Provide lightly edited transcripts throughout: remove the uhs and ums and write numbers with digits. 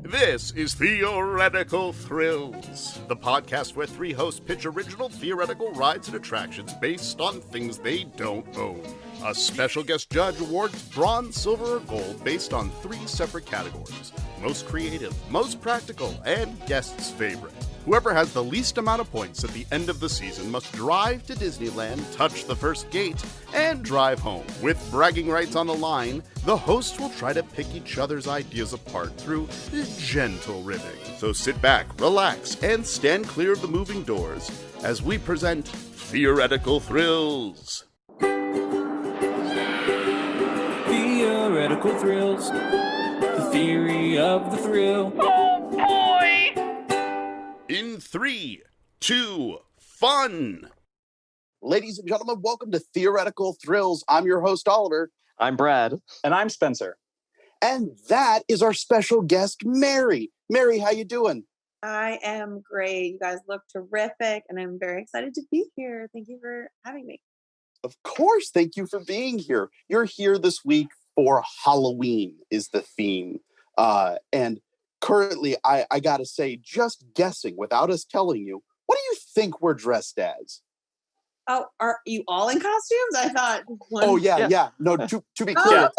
This is Theoretical Thrills, the podcast where three hosts pitch original theoretical rides and attractions based on things they don't own. A special guest judge awards bronze, silver, or gold based on three separate categories: most creative, most practical, and guest's favorite. Whoever has the least amount of points at the end of the season must drive to Disneyland, touch the first gate, and drive home. With bragging rights on the line, the hosts will try to pick each other's ideas apart through gentle ribbing. So sit back, relax, and stand clear of the moving doors as we present Theoretical Thrills. Theoretical Thrills, the theory of the thrill. Oh boy! In 3, 2, fun! Ladies and gentlemen, welcome to Theoretical Thrills. I'm your host, Oliver. I'm Brad. And I'm Spencer. And that is our special guest, Mary. Mary, how you doing? I am great. You guys look terrific, and I'm very excited to be here. Thank you for having me. Of course, thank you for being here. You're here this week for Halloween is the theme. And currently, I gotta say, just guessing without us telling you, what do you think we're dressed as? Oh, are you all in costumes? I thought one. Oh, yeah. No, to be clear.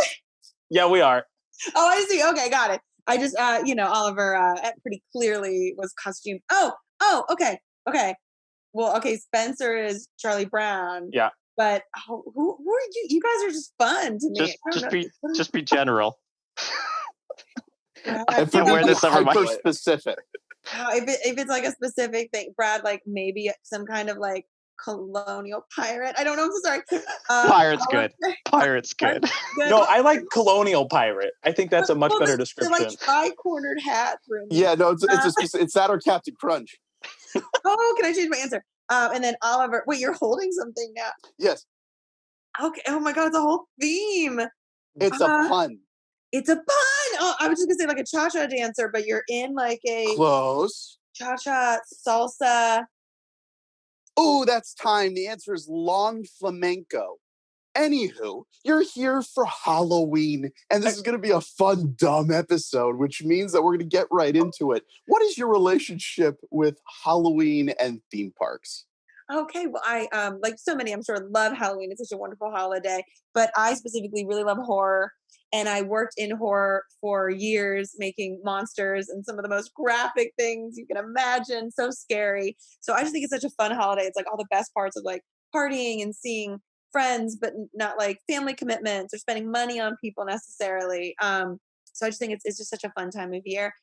Yeah, we are. Oh, I see. Okay, got it. I just, Oliver pretty clearly was costumed. Oh, okay. Well, okay, Spencer is Charlie Brown. Yeah. But who are you? You guys are just fun to me. Just be general. I feel wear this over my specific. If it's like a specific thing, Brad, like maybe some kind of like colonial pirate. I don't know. I'm so sorry. Pirate's good. No, I like colonial pirate. I think that's a much better description. Like tri-cornered hat. Yeah, no, it's that or Captain Crunch. Oh, can I change my answer? And then Oliver, wait, you're holding something now. Yes. Okay. Oh my God, it's a whole theme. It's a pun. It's a pun. Oh, I was just gonna say like a cha-cha dancer, but you're in like a close cha-cha salsa. Oh, that's time. The answer is lawn flamenco. Anywho, you're here for Halloween, and this is going to be a fun, dumb episode, which means that we're going to get right into it. What is your relationship with Halloween and theme parks? Okay, well, I, like so many, I'm sure, love Halloween. It's such a wonderful holiday, but I specifically really love horror, and I worked in horror for years making monsters and some of the most graphic things you can imagine, so scary. So I just think it's such a fun holiday. It's like all the best parts of like partying and seeing friends, but not like family commitments or spending money on people necessarily. So I just think it's just such a fun time of year.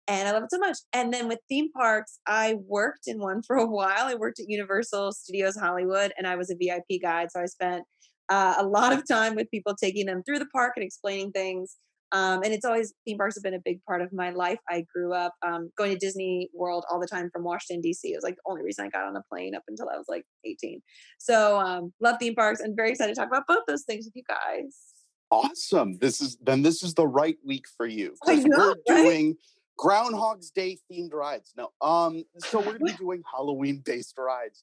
And I love it so much. And then with theme parks, I worked in one for a while. I worked at Universal Studios Hollywood, and I was a VIP guide. So I spent a lot of time with people, taking them through the park and explaining things. And it's always, theme parks have been a big part of my life. I grew up going to Disney World all the time from Washington, D.C. It was like the only reason I got on a plane up until I was like 18. So love theme parks, and very excited to talk about both those things with you guys. Awesome. This is the right week for you. I know, we're doing Groundhog's Day themed rides. No, so we're gonna be doing Halloween based rides.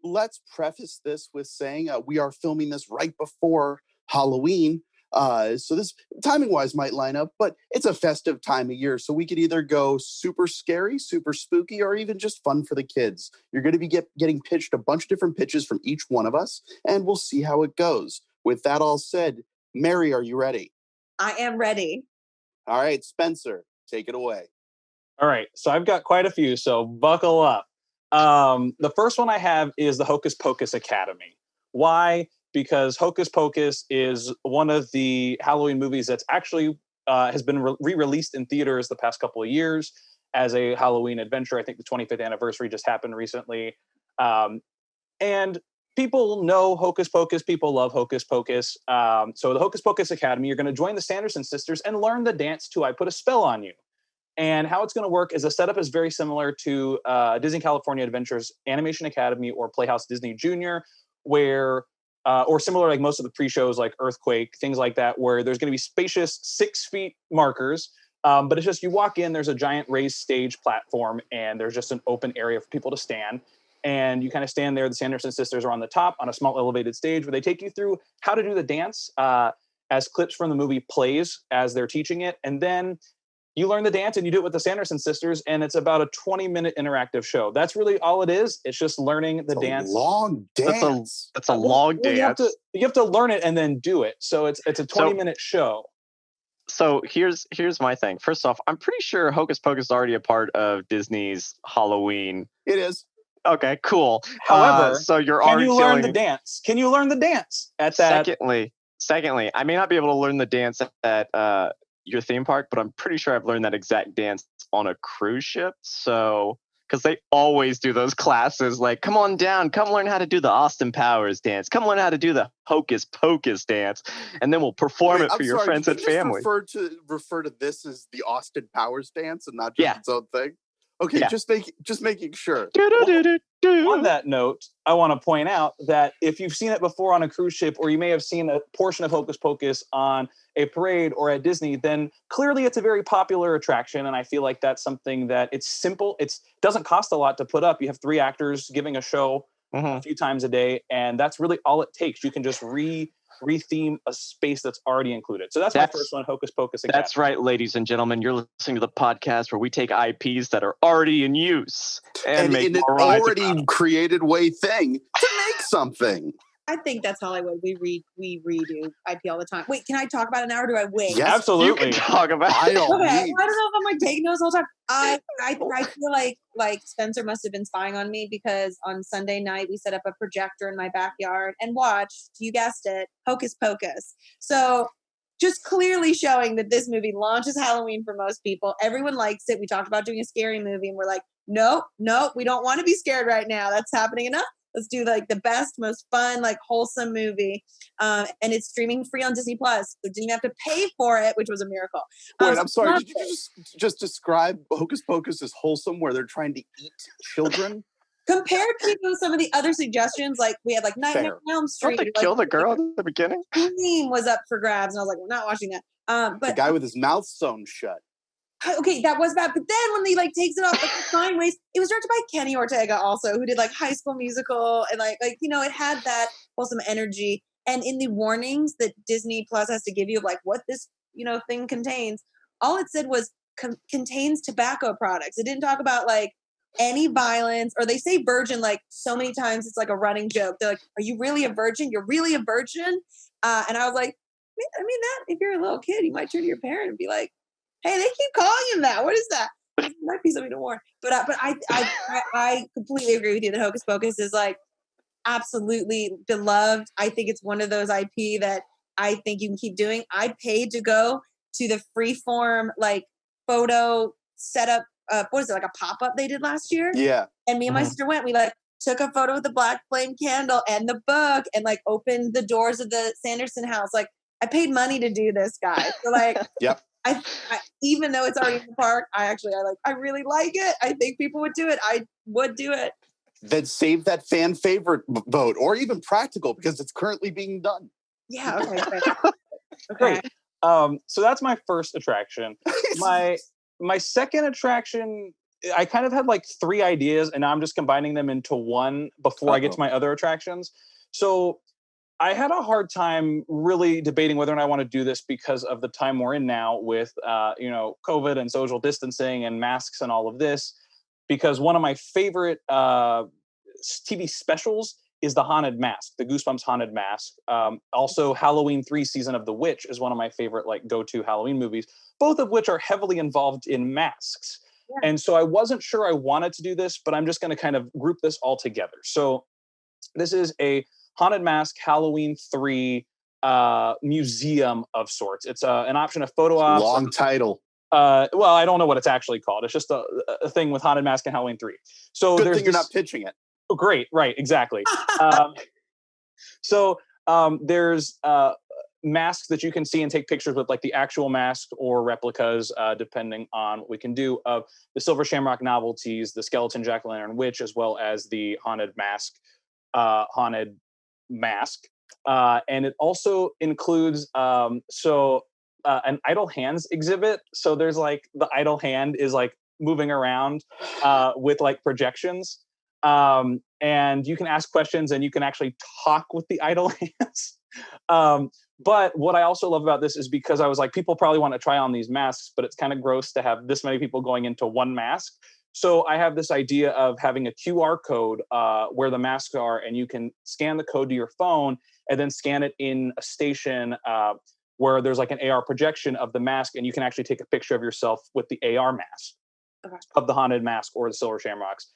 Let's preface this with saying we are filming this right before Halloween. So this timing wise might line up, but it's a festive time of year. So we could either go super scary, super spooky, or even just fun for the kids. You're going to be getting pitched a bunch of different pitches from each one of us, and we'll see how it goes. With that all said, Mary, are you ready? I am ready. All right, Spencer, take it away. All right. So I've got quite a few, so buckle up. The first one I have is the Hocus Pocus Academy. Why? Because Hocus Pocus is one of the Halloween movies that's actually has been re-released in theaters the past couple of years as a Halloween adventure. I think the 25th anniversary just happened recently. And people know Hocus Pocus. People love Hocus Pocus. So the Hocus Pocus Academy, you're going to join the Sanderson sisters and learn the dance to I Put a Spell on You. And how it's going to work is the setup is very similar to Disney California Adventures Animation Academy or Playhouse Disney Junior, where or similar like most of the pre-shows like Earthquake, things like that, where there's going to be spacious 6 feet markers. But it's just you walk in, there's a giant raised stage platform, and there's just an open area for people to stand. And you kind of stand there. The Sanderson sisters are on the top on a small elevated stage where they take you through how to do the dance as clips from the movie plays as they're teaching it. And then you learn the dance and you do it with the Sanderson sisters, and it's about a 20-minute interactive show. That's really all it is. It's just learning the dance. Long dance. That's a long dance. You have to learn it and then do it. So it's a 20-minute show. So here's my thing. First off, I'm pretty sure Hocus Pocus is already a part of Disney's Halloween. It is. Okay, cool. However, so you're can already you learn the dance? Can you learn the dance at that? Secondly, I may not be able to learn the dance at your theme park, but I'm pretty sure I've learned that exact dance on a cruise ship. So, because they always do those classes, like, come on down, come learn how to do the Austin Powers dance, come learn how to do the Hocus Pocus dance, and then we'll perform it for your friends and family. Refer to this as the Austin Powers dance and not just its own thing. Okay, just making sure. On that note, I want to point out that if you've seen it before on a cruise ship, or you may have seen a portion of Hocus Pocus on a parade or at Disney, then clearly it's a very popular attraction. And I feel like that's something that it's simple. It doesn't cost a lot to put up. You have 3 actors giving a show a few times a day, and that's really all it takes. You can just re-theme a space that's already included. So that's my first one, Hocus Pocus Academy. That's right, ladies and gentlemen. You're listening to the podcast where we take IPs that are already in use and make in an already created way thing to make something. I think that's Hollywood. We redo IP all the time. Wait, can I talk about it now, or do I wait? Yes, absolutely. You can talk about it. Okay, I don't know if I'm like taking notes all the time. I feel like Spencer must have been spying on me, because on Sunday night we set up a projector in my backyard and watched, you guessed it, Hocus Pocus. So just clearly showing that this movie launches Halloween for most people. Everyone likes it. We talked about doing a scary movie, and we're like, nope, we don't want to be scared right now. That's happening enough. Let's do like the best, most fun, like wholesome movie. And it's streaming free on Disney Plus. So didn't even have to pay for it, which was a miracle. Wait, I'm sorry. Did you just describe Hocus Pocus as wholesome, where they're trying to eat children? Compared to some of the other suggestions, like we had like Nightmare on Elm Street. Don't they kill the girl at the beginning? Scream was up for grabs, and I was like, we're not watching that. But the guy with his mouth sewn shut. Okay, that was bad. But then when he like takes it off, like sideways, it was directed by Kenny Ortega also, who did like High School Musical, and like it had that wholesome energy. And in the warnings that Disney Plus has to give you of like what this thing contains, all it said was contains tobacco products. It didn't talk about like any violence, or they say virgin like so many times it's like a running joke. They're like, "Are you really a virgin? You're really a virgin?" And I was like, I mean that if you're a little kid, you might turn to your parent and be like, "Hey, they keep calling him that. What is that?" It might be something to warn. But I completely agree with you that Hocus Pocus is like absolutely beloved. I think it's one of those IP that I think you can keep doing. I paid to go to the freeform like photo setup. What is it, like a pop-up they did last year? Yeah. And me and my sister went. We like took a photo with the black flame candle and the book, and like opened the doors of the Sanderson house. Like I paid money to do this, guys. So like, yep. I even though it's already in the park, I really like it. I think people would do it. I would do it. Then save that fan favorite vote, or even practical, because it's currently being done. Yeah. Okay. Great. So that's my first attraction. My second attraction, I kind of had like 3 ideas, and now I'm just combining them into one before I get to my other attractions. So I had a hard time really debating whether or not I want to do this because of the time we're in now with, COVID and social distancing and masks and all of this. Because one of my favorite TV specials is The Haunted Mask, the Goosebumps Haunted Mask. Also, Halloween 3 Season of the Witch is one of my favorite like go-to Halloween movies, both of which are heavily involved in masks. Yeah. And so I wasn't sure I wanted to do this, but I'm just going to kind of group this all together. So this is a Haunted Mask Halloween 3 museum of sorts. It's an option of photo ops. Long title. Well, I don't know what it's actually called. It's just a thing with Haunted Mask and Halloween 3. So good thing you're not pitching it. Oh, great, right, exactly. So there's masks that you can see and take pictures with, like the actual mask or replicas, depending on what we can do, of the Silver Shamrock novelties, the Skeleton Jack-o'-lantern Witch, as well as the Haunted Mask. And it also includes an idle hands exhibit. So there's like the idle hand is like moving around with like projections. and you can ask questions and you can actually talk with the idle hands. But what I also love about this is because I was like, people probably want to try on these masks, but it's kind of gross to have this many people going into one mask. So I have this idea of having a QR code where the masks are, and you can scan the code to your phone and then scan it in a station where there's like an AR projection of the mask, and you can actually take a picture of yourself with the AR mask of the haunted mask or the Silver Shamrocks.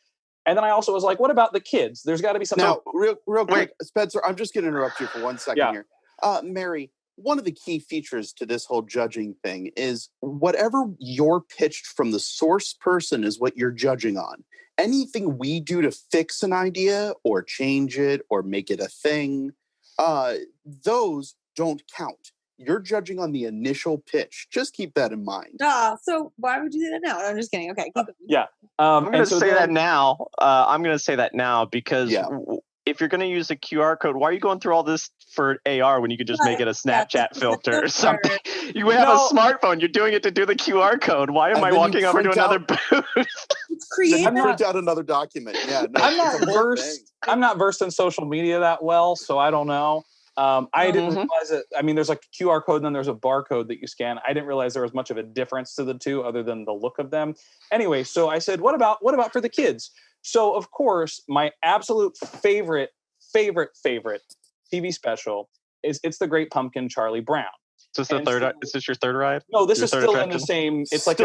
And then I also was like, what about the kids? There's got to be something. Now, real quick, Spencer, I'm just going to interrupt you for 1 second here. Mary, one of the key features to this whole judging thing is whatever you're pitched from the source person is what you're judging on. Anything we do to fix an idea or change it or make it a thing, those don't count. You're judging on the initial pitch. Just keep that in mind. So why would you do that now? I'm just kidding. Okay, keep going. I'm going to say that now. I'm going to say that now because if you're going to use a QR code, why are you going through all this for AR when you could just make it a Snapchat filter or something? You have a smartphone. You're doing it to do the QR code. Why am I walking over to another booth? It's creative. Then you print out another document. Yeah, no, I'm not versed in social media that well, so I don't know. I didn't realize it. I mean, there's like a QR code and then there's a barcode that you scan. I didn't realize there was much of a difference to the two other than the look of them. Anyway, so I said, what about for the kids? So of course, my absolute favorite TV special is It's the Great Pumpkin, Charlie Brown. Is this your third ride? No, this is still in the same. It's like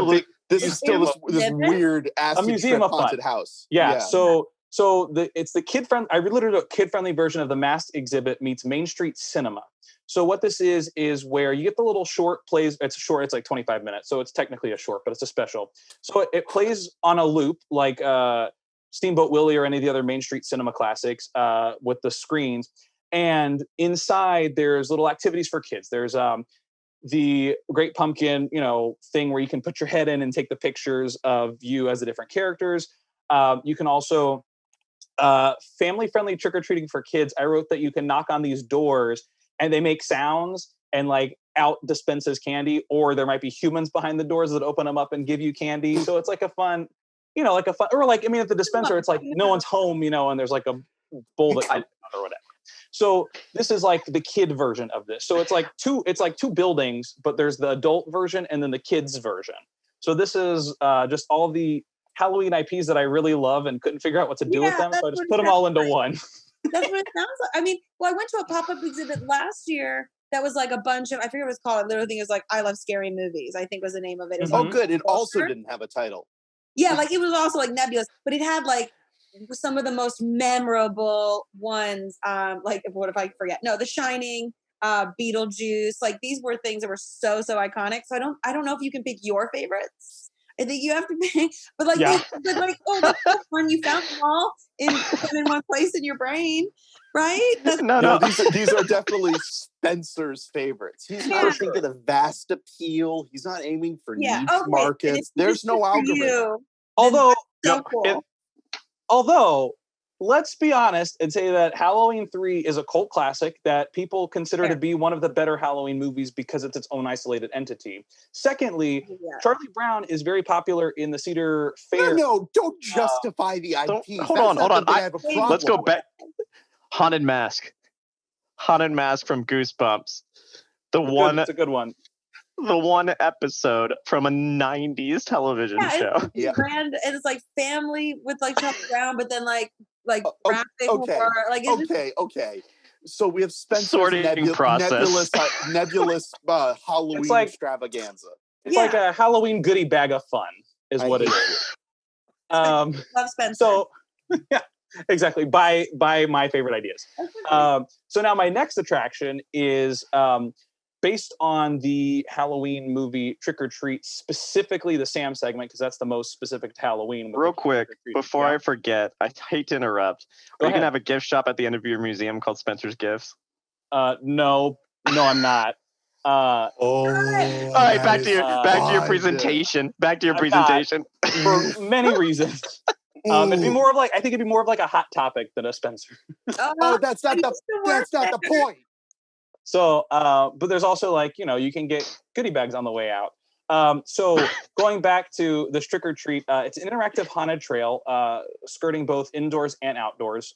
this is still this weird acid museum trip of haunted house. Yeah. So it's the kid-friendly. I literally did a kid-friendly version of the Masked Exhibit meets Main Street Cinema. So what this is where you get the little short plays. It's short. It's like 25 minutes. So it's technically a short, but it's a special. So it plays on a loop like Steamboat Willie or any of the other Main Street Cinema classics with the screens. And inside there's little activities for kids. There's the Great Pumpkin, thing where you can put your head in and take the pictures of you as the different characters. You can also family-friendly trick-or-treating for kids. I wrote that you can knock on these doors and they make sounds and like out dispenses candy, or there might be humans behind the doors that open them up and give you candy. So it's like a fun, or like, at the dispenser, it's like no one's home, and there's like a bowl that comes out or whatever. So this is like the kid version of this. So it's like two buildings, but there's the adult version and then the kids version. So this is just all the Halloween IPs that I really love and couldn't figure out what to do with them. So I just put them all into one. That's what it sounds like. I mean, I went to a pop-up exhibit last year that was like a bunch of, I forget what it's called. I literally think it was like, I Love Scary Movies, I think was the name of it. It was good. It also didn't have a title. Yeah, like it was also like nebulous, but it had like some of the most memorable ones. Like what if I forget? No, The Shining, Beetlejuice. Like these were things that were so iconic. So I don't know if you can pick your favorites. I think you have to pick, but like, that's so fun. You found them all in one place in your brain, right? No, these are definitely Spencer's favorites. He's not thinking of vast appeal. He's not aiming for niche markets. There's no algorithm. Although, let's be honest and say that Halloween 3 is a cult classic that people consider to be one of the better Halloween movies because it's its own isolated entity. Secondly, Charlie Brown is very popular in the Cedar Fair. No, don't justify the IP. Hold on. Let's go back. Haunted Mask from Goosebumps. It's a good one. The one episode from a 90s television show. And it's like family with like Charlie Brown, but then like graphic horror. Like okay. So we have Spencer's sorting process. nebulous Halloween extravaganza. It's like a Halloween goodie bag of fun, is what it is. Love Spencer. So, yeah, exactly. By my favorite ideas. So now my next attraction is based on the Halloween movie Trick or Treat, specifically the Sam segment, because that's the most specific to Halloween. Real quick, before I forget, I hate to interrupt. Are you going to have a gift shop at the end of your museum called Spencer's Gifts? No, I'm not. All right, back to your presentation. Back to your presentation. For many reasons. It'd be more of like, I think it'd be more of like a Hot Topic than a Spencer. That's not the point. So, but there's also like, you can get goodie bags on the way out. So going back to the Trick or Treat, it's an interactive haunted trail, skirting both indoors and outdoors.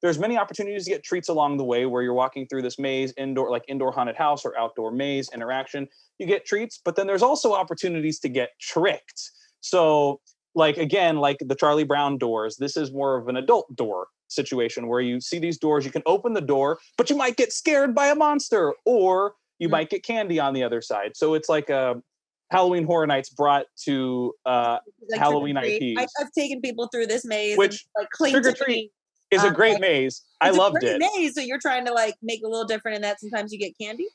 There's many opportunities to get treats along the way where you're walking through this maze, indoor haunted house or outdoor maze interaction. You get treats, but then there's also opportunities to get tricked. So again, like the Charlie Brown doors, this is more of an adult door situation where you see these doors, you can open the door, but you might get scared by a monster, or you might get candy on the other side. So it's like a Halloween Horror Nights brought to Halloween IPs. I've taken people through this maze, which Trick or Treat is a great maze. I loved it. Maze, so you're trying to make a little different in that sometimes you get candy.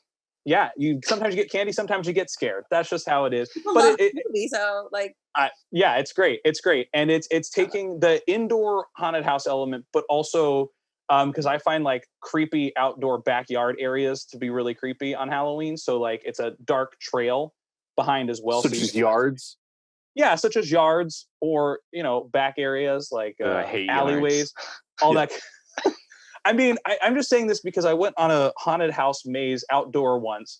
Yeah, sometimes you get candy, sometimes you get scared. That's just how it is. People love the movie, so yeah, it's great. It's great, and it's taking the indoor haunted house element, but also because I find creepy outdoor backyard areas to be really creepy on Halloween. So it's a dark trail behind as well, such as yards. Yeah, such as yards, or back areas like alleyways, all that. I mean, I'm just saying this because I went on a haunted house maze outdoor once,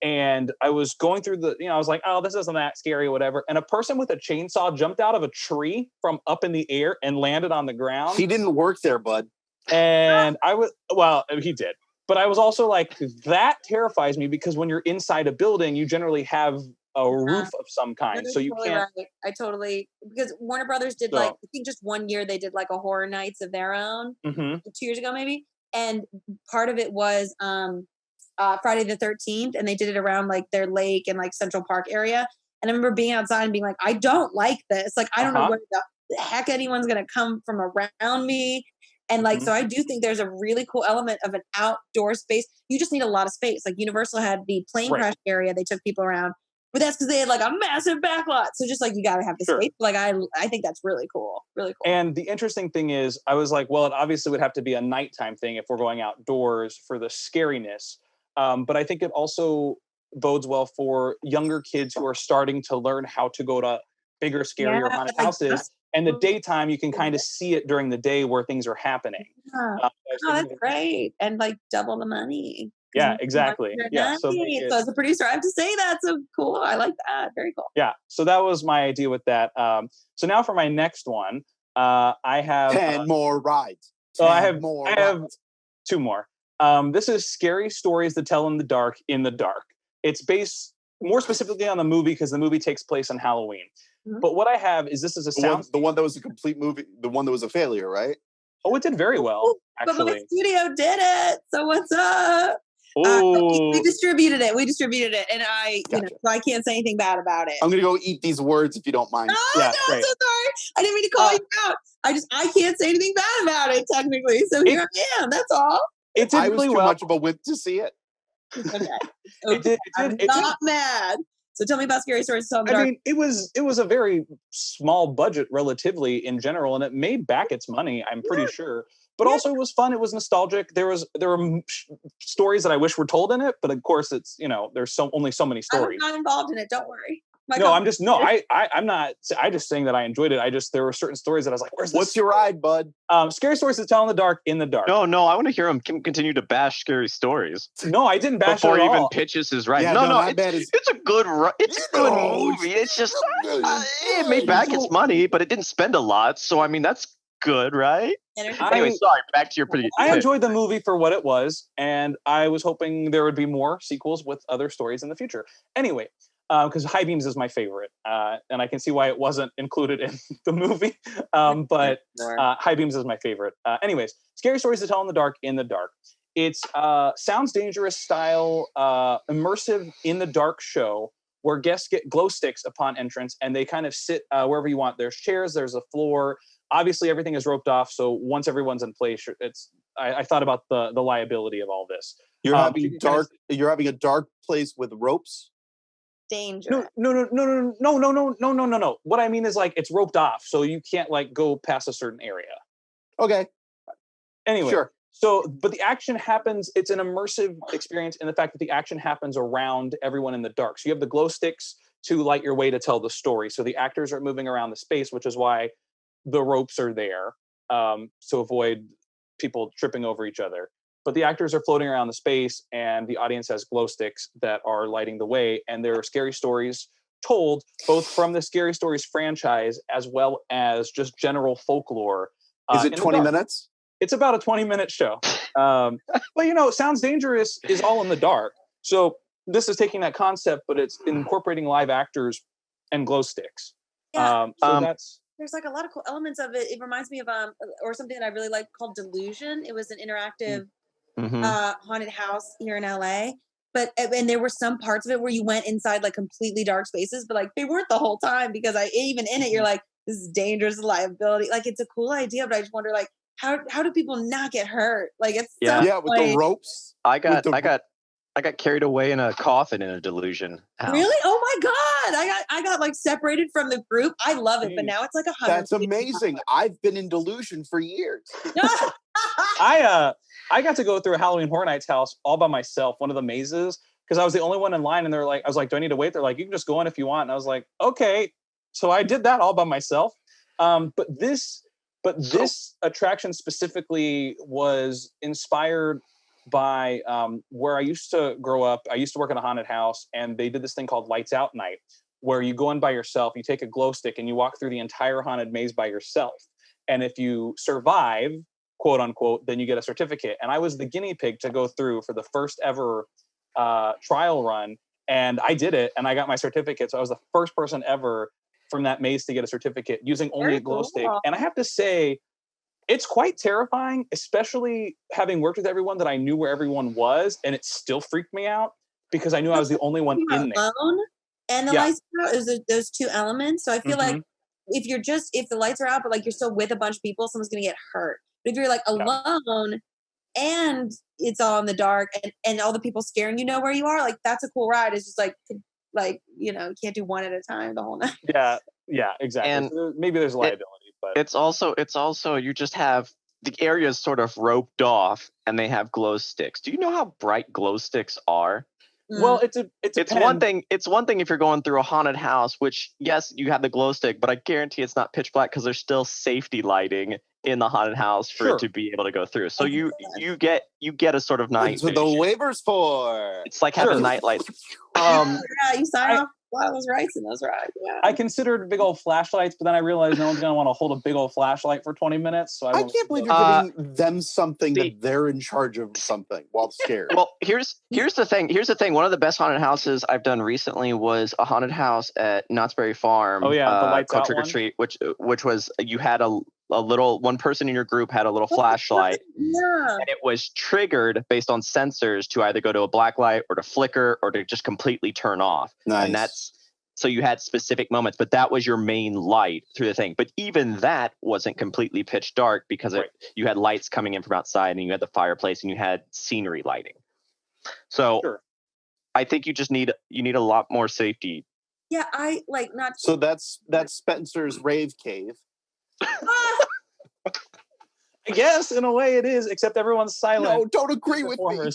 and I was going through I was like, oh, this isn't that scary or whatever. And a person with a chainsaw jumped out of a tree from up in the air and landed on the ground. He didn't work there, bud. And he did. But I was also like, that terrifies me because when you're inside a building, you generally have a roof of some kind. So you totally can't. Right. I totally, because Warner Brothers did I think just one year they did a horror nights of their own, 2 years ago maybe. And part of it was Friday the 13th, and they did it around their lake and Central Park area. And I remember being outside and being like, I don't like this. I don't know where the heck anyone's going to come from around me. And so I do think there's a really cool element of an outdoor space. You just need a lot of space. Universal had the plane crash area they took people around, but that's because they had a massive backlot. So just you got to have the space. I think that's really cool. Really cool. And the interesting thing is, I was like, well, it obviously would have to be a nighttime thing if we're going outdoors for the scariness. But I think it also bodes well for younger kids who are starting to learn how to go to bigger, scarier haunted houses. And the daytime, you can kind of see it during the day where things are happening. Yeah. That's great. And double the money. Yeah, exactly. Yeah. So as a producer, I have to say that. So cool. I like that. Very cool. Yeah. So that was my idea with that. So now for my next one, I have 10 more rides. So I have 2 more. This is Scary Stories to Tell in the Dark. It's based more specifically on the movie because the movie takes place on Halloween. But what I have is this is the one that was a complete movie, the one that was a failure, right? Oh, it did very well, actually. But my studio did it. So what's up? We distributed it. And so I can't say anything bad about it. I'm going to go eat these words if you don't mind. Oh, no, I'm so sorry. I didn't mean to call you out. I can't say anything bad about it, technically. So here I am. That's all. It did really well. I was too much of a wimp to see it. Okay. I'm not mad. So tell me about Scary Stories to Tell in the Dark. I mean, it was a very small budget relatively in general, and it made back its money, I'm pretty sure. But also it was fun. It was nostalgic. There were stories that I wish were told in it, but of course it's, there's only so many stories. I'm not involved in it. Don't worry. I'm not. I just saying that I enjoyed it. There were certain stories that I was like, "Where's this?" What's your ride, bud? Scary Stories to Tell in the Dark. No, I want to hear him continue to bash Scary Stories. No, I didn't bash before it at he even all. pitches his ride. Yeah, it's a good movie. It's just it made back its money, but it didn't spend a lot. So I mean, that's good, right? Anyway, sorry. Back to your pretty. I enjoyed the movie for what it was, and I was hoping there would be more sequels with other stories in the future. Anyway. Because High Beams is my favorite, and I can see why it wasn't included in the movie. But High Beams is my favorite. Anyways, Scary Stories to Tell in the Dark. It's Sounds Dangerous style, immersive in the dark show where guests get glow sticks upon entrance, and they kind of sit wherever you want. There's chairs, there's a floor. Obviously, everything is roped off, so once everyone's in place, I thought about the liability of all this. You're having a dark place with ropes. Danger. No. What I mean is it's roped off, so you can't go past a certain area. Okay. Anyway, sure. So, but the action happens. It's an immersive experience in the fact that the action happens around everyone in the dark. So you have the glow sticks to light your way to tell the story. So the actors are moving around the space, which is why the ropes are there to avoid people tripping over each other. But the actors are floating around the space, and the audience has glow sticks that are lighting the way. And there are scary stories told both from the Scary Stories franchise as well as just general folklore. Is it in the 20 dark. minutes? It's about a 20-minute show. But Sounds Dangerous is all in the dark. So this is taking that concept, but it's incorporating live actors and glow sticks. Yeah. That's There's like a lot of cool elements of it. It reminds me of or something that I really like called Delusion. It was an interactive haunted house here in LA. And there were some parts of it where you went inside like completely dark spaces, but like they weren't the whole time, because even in it you're like, this is dangerous liability. Like it's a cool idea, but I just wonder like how do people not get hurt? Like it's with the ropes. I got carried away in a coffin in a Delusion house. Really? Oh my God. I got like separated from the group. I love it, but now it's like 100. That's amazing. I've been in Delusion for years. I got to go through a Halloween Horror Nights house all by myself, one of the mazes, because I was the only one in line, and I was like, do I need to wait? They're like, you can just go in if you want. And I was like, okay. So I did that all by myself. But this attraction specifically was inspired by where I used to grow up. I used to work in a haunted house, and they did this thing called Lights Out Night, where you go in by yourself, you take a glow stick, and you walk through the entire haunted maze by yourself. And if you survive, quote unquote, then you get a certificate. And I was the guinea pig to go through for the first ever trial run, and I did it, and I got my certificate. So I was the first person ever from that maze to get a certificate using only a glow stick. And I have to say, it's quite terrifying, especially having worked with everyone that I knew where everyone was, and it still freaked me out because I knew I was the only one in there. Alone and the lights are out, is those two elements. So I feel like if the lights are out, but like you're still with a bunch of people, someone's gonna get hurt. But if you're like alone and it's all in the dark and all the people scaring you know where you are, like that's a cool ride. It's just like you can't do one at a time the whole night. Yeah, exactly. And so maybe there's liability, but it's also you just have the areas sort of roped off, and they have glow sticks. Do you know how bright glow sticks are? Well, it's one thing. It's one thing if you're going through a haunted house, which yes, you have the glow stick, but I guarantee it's not pitch black because there's still safety lighting in the haunted house for it to be able to go through. So you get a sort of night That's what the waivers for. It's like having night lights. You sign off a lot of those rights in those rides. Yeah. I considered big old flashlights, but then I realized no one's going to want to hold a big old flashlight for 20 minutes. So I can't believe you're giving them something that they're in charge of something while scared. Well, here's the thing. Here's the thing. One of the best haunted houses I've done recently was a haunted house at Knott's Berry Farm. Oh yeah, the lights called out Trick or one? Treat, which was you had a little one person in your group had a little flashlight, and it was triggered based on sensors to either go to a black light or to flicker or to just completely turn off. Nice. And so you had specific moments, but that was your main light through the thing. But even that wasn't completely pitch dark because you had lights coming in from outside, and you had the fireplace, and you had scenery lighting. So I think you just need a lot more safety. Yeah, I like not. So that's Spencer's rave cave. I guess in a way it is, except everyone's silent. No, don't agree with me.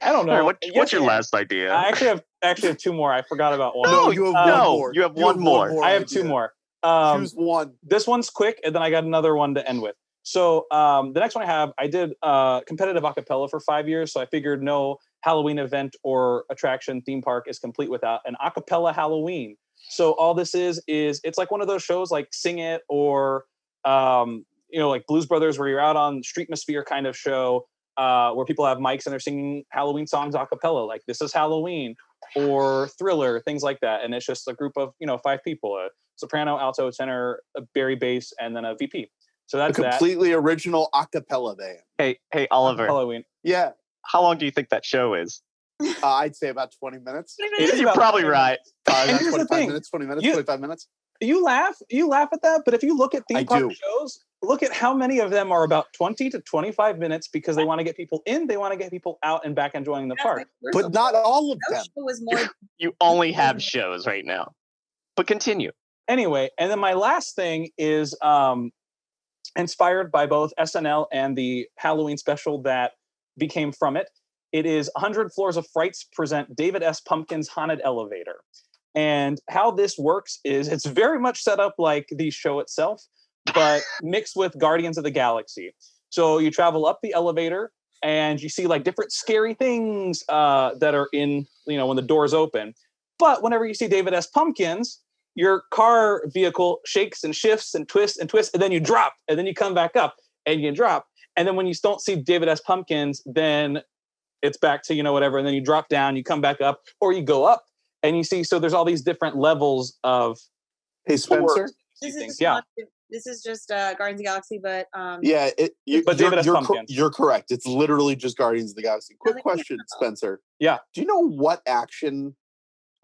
I don't know. Right, what's your last idea? I actually have two more. I forgot about one. No, you have one more. You have one more. I have two more. Choose one. This one's quick, and then I got another one to end with. So the next one I did competitive acapella for 5 years, so I figured no Halloween event or attraction theme park is complete without an acapella Halloween. So all this is it's like one of those shows like Sing It or like Blues Brothers, where you're out on Streetmosphere kind of show where people have mics and they're singing Halloween songs a cappella, like This Is Halloween or Thriller, things like that. And it's just a group of 5 people: a soprano, alto, tenor, a bari bass, and then a VP. So that's a completely original a cappella band. Hey Oliver. Halloween. Yeah. How long do you think that show is? I'd say about 20 minutes. You're probably right. 25 minutes, 20 minutes, 25 minutes. You laugh at that, but if you look at theme park shows, look at how many of them are about 20 to 25 minutes because they want to get people in, they want to get people out and back enjoying the park. But not all of them. You only have shows right now. But continue. Anyway, and then my last thing is inspired by both SNL and the Halloween special that became from it. It is 100 Floors of Frights present David S. Pumpkin's Haunted Elevator. And how this works is it's very much set up like the show itself, but mixed with Guardians of the Galaxy. So you travel up the elevator and you see like different scary things that are in, when the doors open. But whenever you see David S. Pumpkins, your car vehicle shakes and shifts and twists, and then you drop, and then you come back up, and you drop. And then when you don't see David S. Pumpkins, then it's back to, whatever, and then you drop down, you come back up, or you go up, and you see, so there's all these different levels of... Hey, Spencer? This is just Guardians of the Galaxy, but... You're correct. It's literally just Guardians of the Galaxy. Quick question, Spencer. Yeah. Do you know what action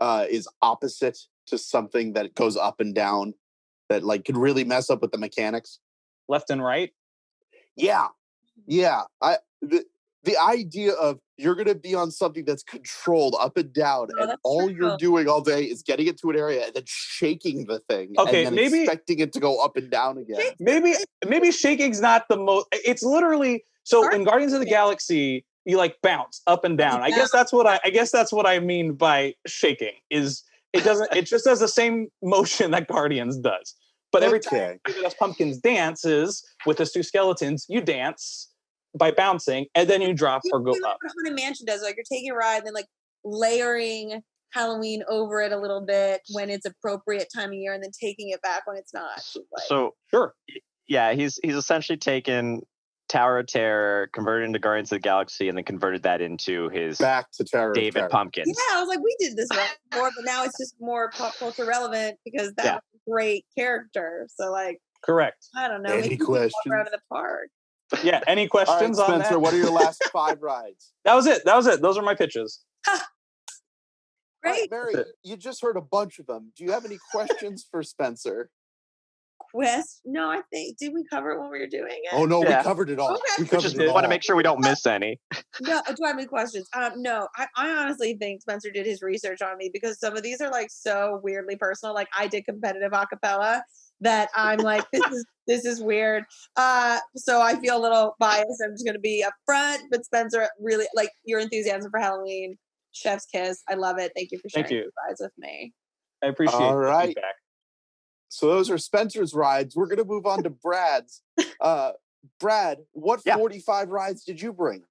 is opposite to something that goes up and down that like could really mess up with the mechanics? Left and right? Yeah. The idea of you're going to be on something that's controlled up and down, and all you're doing all day is getting it to an area and then shaking the thing, okay, and then expecting it to go up and down again. Maybe shaking's not the most. It's literally in Guardians of the Galaxy, you like bounce up and down. I guess that's what I mean by shaking. Is it doesn't? It just does the same motion that Guardians does. But every time David S. Pumpkins dances with his two skeletons, you dance by bouncing, and then you drop or go up. What Haunted Mansion does, like you're taking a ride, and then like layering Halloween over it a little bit when it's appropriate time of year, and then taking it back when it's not. So sure, yeah, he's essentially taken Tower of Terror, converted into Guardians of the Galaxy, and then converted that into his back to Terror David Pumpkins. Yeah, I was like, we did this before, but now it's just more pop culture relevant because that was a great character. So like, correct. I don't know. Any questions? Walk around in the park. Yeah. Any questions on Spencer, that? What are your last 5 rides? That was it. Those are my pitches. Great. Mary, you just heard a bunch of them. Do you have any questions for Spencer? No, I think, did we cover it when we were doing it? Oh, no, we covered it all. Okay. We just want to make sure we don't miss any. No, do I have any questions? No, I honestly think Spencer did his research on me because some of these are like so weirdly personal. Like I did competitive acapella that I'm like, this is weird. So I feel a little biased. I'm just going to be upfront, but Spencer, really like your enthusiasm for Halloween, chef's kiss. I love it. Thank you for sharing your rides with me. I appreciate the feedback. So those are Spencer's rides. We're going to move on to Brad's. Brad, what 45 rides did you bring?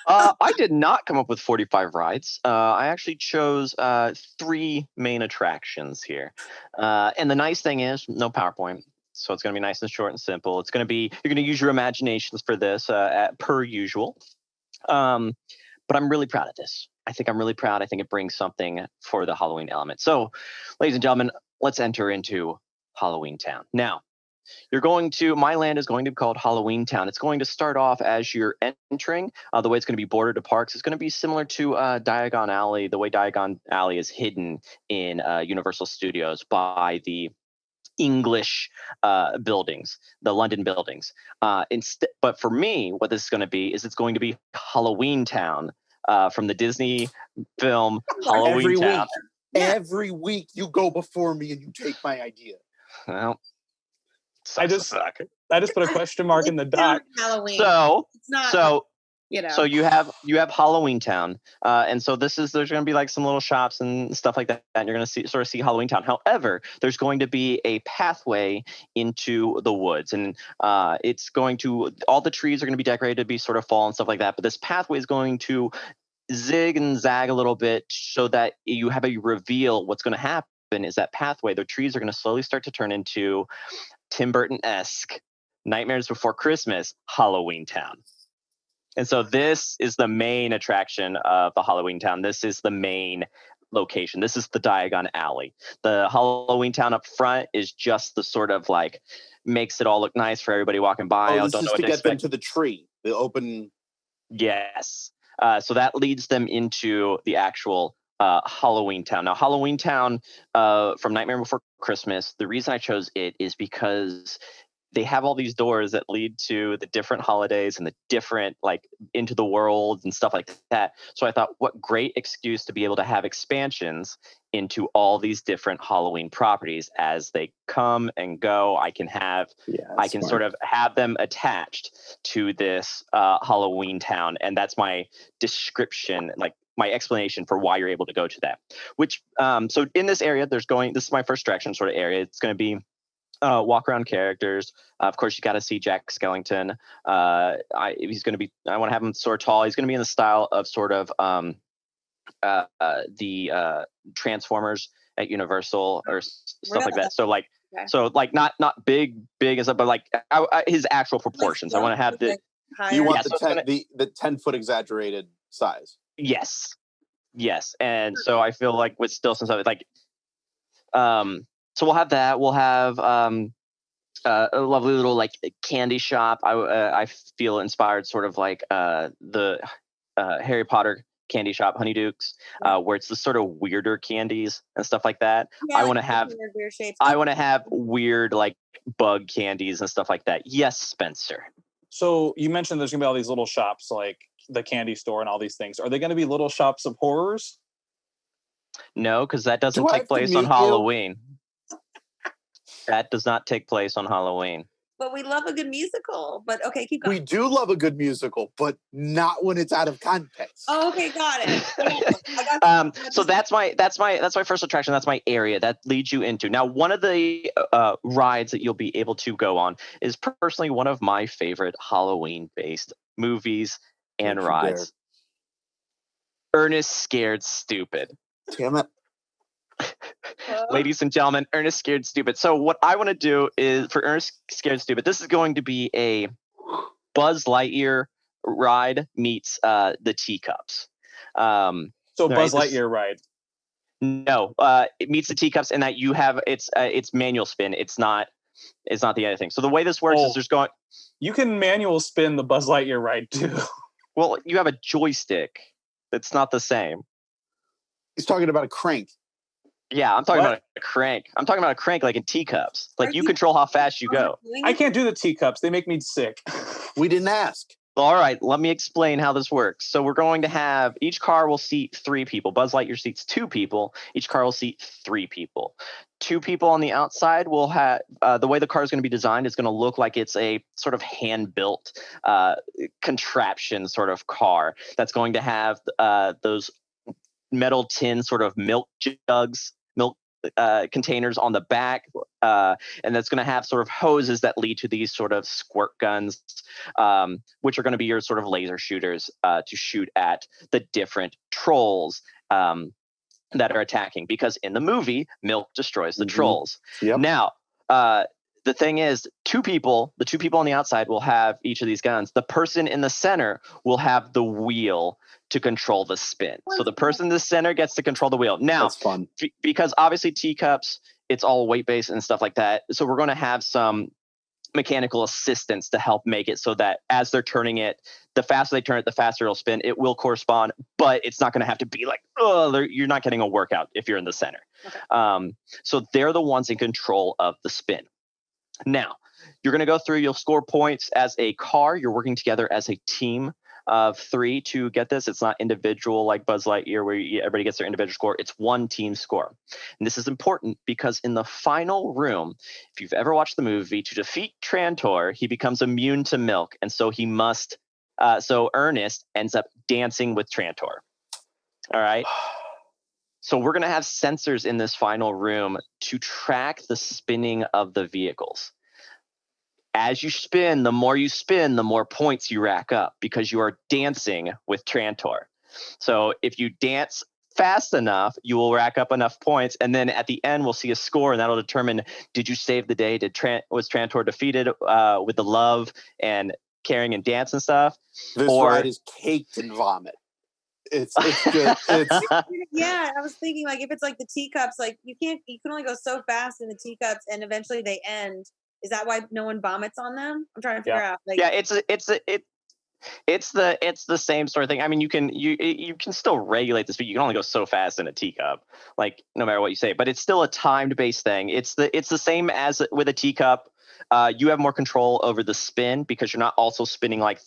I did not come up with 45 rides. I actually chose 3 main attractions here. And the nice thing is, no PowerPoint. So it's going to be nice and short and simple. It's going to be, you're going to use your imaginations for this per usual. But I'm really proud of this. I think I'm really proud. I think it brings something for the Halloween element. So, ladies and gentlemen, let's enter into Halloween Town. Now, my land is going to be called Halloween Town. It's going to start off as you're entering. The way it's going to be bordered to parks is going to be similar to Diagon Alley, the way Diagon Alley is hidden in Universal Studios by the English buildings, the London buildings. But for me, what this is going to be is it's going to be Halloween Town from the Disney film Halloween Town. Every week you go before me and you take my idea. Well, I just put a question mark in the doc. Halloween. So it's not. So you have Halloween Town, and so there's going to be like some little shops and stuff like that, and you're going to see Halloween Town. However, there's going to be a pathway into the woods, and all the trees are going to be decorated to be sort of fall and stuff like that. But this pathway is going to zig and zag a little bit so that you have a reveal. What's going to happen is that pathway, the trees are going to slowly start to turn into Tim Burton-esque Nightmares Before Christmas Halloween Town. And so this is the main attraction of the Halloween Town. This is the main location. This is the Diagon Alley. The Halloween Town up front is just the sort of like makes it all look nice for everybody walking by. This is to get them to the tree, the open. Yes. So that leads them into the actual Halloween Town. Now, Halloween Town from Nightmare Before Christmas, the reason I chose it is because they have all these doors that lead to the different holidays and the different, like, into the world and stuff like that. So I thought, what great excuse to be able to have expansions into all these different Halloween properties as they come and go. I can sort of have them attached to this Halloween Town. And that's my description, like my explanation for why you're able to go to that. Which, so in this area, this is my first attraction sort of area. It's going to be walk around characters. Of course, you got to see Jack Skellington. I want to have him sort of tall. He's going to be in the style of sort of the Transformers at Universal or stuff like Really? that. So like, Okay. not big and stuff, but like his actual proportions. I want to have the higher. You want Yeah, so it's gonna- the 10-foot exaggerated size. yes, and so I feel like with stills and stuff like, so we'll have that. We'll have a lovely little like candy shop. I feel inspired, sort of like the Harry Potter candy shop, Honeydukes, where it's the sort of weirder candies and stuff like that. Yeah, I like want to have weird shapes. I want to have weird like bug candies and stuff like that. Yes, Spencer. So you mentioned there's gonna be all these little shops like the candy store and all these things. Are they gonna be little shops of horrors? No, because that doesn't Do I take have to place on mute you? Halloween. That does not take place on Halloween. But we love a good musical. But okay, keep going. We do love a good musical, but not when it's out of context. Oh, okay, got it. I got So that's my first attraction. That's my area that leads you into. Now, one of the rides that you'll be able to go on is personally one of my favorite Halloween-based movies and Don't you rides. Ernest Scared Stupid. Damn it. Ladies and gentlemen, Ernest Scared Stupid. So what I want to do is for Ernest Scared Stupid, this is going to be a Buzz Lightyear ride meets the teacups. So Buzz Lightyear ride. No, it meets the teacups in that you have it's manual spin. It's not the other thing. So the way this works is there's going. You can manual spin the Buzz Lightyear ride too. Well, you have a joystick. It's not the same. He's talking about a crank. Yeah, I'm talking about a crank. I'm talking about a crank like in teacups. Like you control how fast you go. I can't do the teacups. They make me sick. We didn't ask. All right, let me explain how this works. So we're going to have each car will seat 3 people. Buzz Lightyear seats 2 people. Each car will seat 3 people. 2 people on the outside will have the way the car is going to be designed is going to look like it's a sort of hand-built contraption sort of car that's going to have those metal tin sort of milk jugs, milk containers on the back, and that's going to have sort of hoses that lead to these sort of squirt guns, which are going to be your sort of laser shooters to shoot at the different trolls that are attacking. Because in the movie, milk destroys the trolls. Yep. Now, the thing is, the 2 people on the outside will have each of these guns. The person in the center will have the wheel to control the spin. So the person in the center gets to control the wheel. Now, That's fun. Because obviously teacups, it's all weight-based and stuff like that. So we're going to have some mechanical assistance to help make it so that as they're turning it, the faster they turn it, the faster it'll spin. It will correspond, but it's not going to have to be like, you're not getting a workout if you're in the center. Okay. So they're the ones in control of the spin. Now, you're going to go through, you'll score points as a car. You're working together as a team of 3 to get this. It's not individual like Buzz Lightyear where everybody gets their individual score. It's one team score. And this is important because in the final room, if you've ever watched the movie, to defeat Trantor, he becomes immune to milk. And so he must, so Ernest ends up dancing with Trantor. All right. So we're going to have sensors in this final room to track the spinning of the vehicles. As you spin, the more points you rack up because you are dancing with Trantor. So if you dance fast enough, you will rack up enough points. And then at the end, we'll see a score, and that'll determine, did you save the day? Was Trantor defeated with the love and caring and dance and stuff? This ride is caked in vomit. It's just yeah, I was thinking like if it's like the teacups, like you can only go so fast in the teacups and eventually they end. Is that why no one vomits on them? I'm trying to figure out. Like, yeah, it's the same sort of thing. I mean, you can still regulate the speed. You can only go so fast in a teacup, like no matter what you say. But it's still a timed based thing. It's the same as with a teacup. You have more control over the spin because you're not also spinning like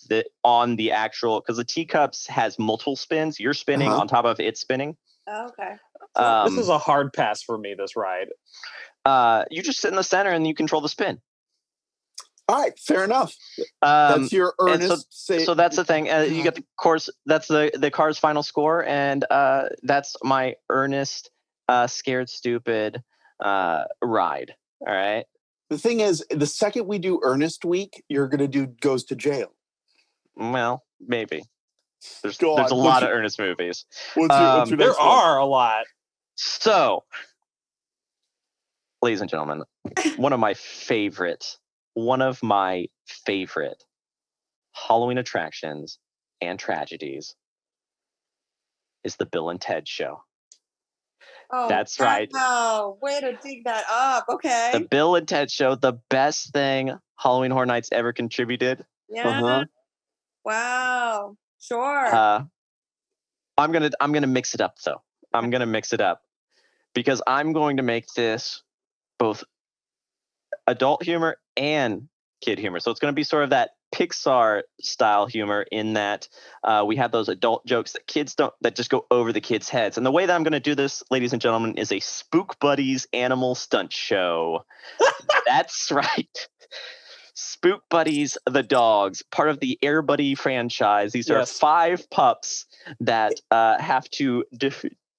on the actual, because the teacups has multiple spins. You're spinning on top of it spinning. Oh, okay. This is a hard pass for me, this ride. You just sit in the center and you control the spin. All right, fair enough. That's your earnest. So that's the thing. You get the course. That's the car's final score, and that's my earnest, scared stupid ride. All right. The thing is, the second we do Ernest Week, you're gonna do Goes to Jail. Well, maybe. There's Go a on. lot of Ernest movies. What's your There next one? are a lot. So, ladies and gentlemen, one of my favorite Halloween attractions and tragedies is the Bill and Ted Show. Oh, That's right. Wow, way to dig that up. Okay. The Bill and Ted Show, the best thing Halloween Horror Nights ever contributed. Yeah. Wow. Sure. I'm gonna mix it up though. I'm gonna mix it up because I'm going to make this both adult humor and kid humor. So it's going to be sort of that Pixar style humor in that we have those adult jokes that kids don't, that just go over the kids' heads. And the way that I'm going to do this, ladies and gentlemen, is a Spook Buddies animal stunt show. That's right. Spook Buddies, the dogs, part of the Air Buddy franchise. These are 5 pups that have to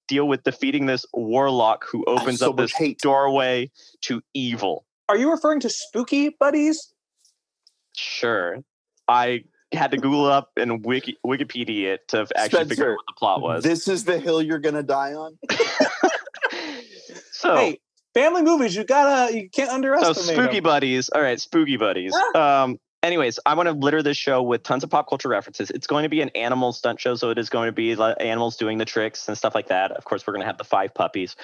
deal with defeating this warlock who opens up this doorway to evil. Are you referring to Spooky Buddies? Sure. I had to Google up and Wikipedia it to actually figure out what the plot was. This is the hill you're gonna die on. So, hey, family movies, you can't underestimate. So Spooky them. Buddies. All right, Spooky Buddies. Anyways, I want to litter this show with tons of pop culture references. It's going to be an animal stunt show, so it is going to be like animals doing the tricks and stuff like that. Of course, we're going to have the 5 puppies.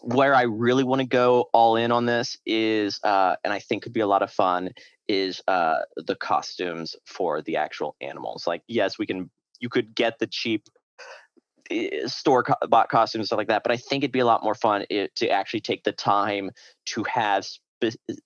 Where I really want to go all in on this is, and I think could be a lot of fun, is the costumes for the actual animals. Like, yes, you could get the cheap store-bought costumes and stuff like that, but I think it'd be a lot more fun to actually take the time to have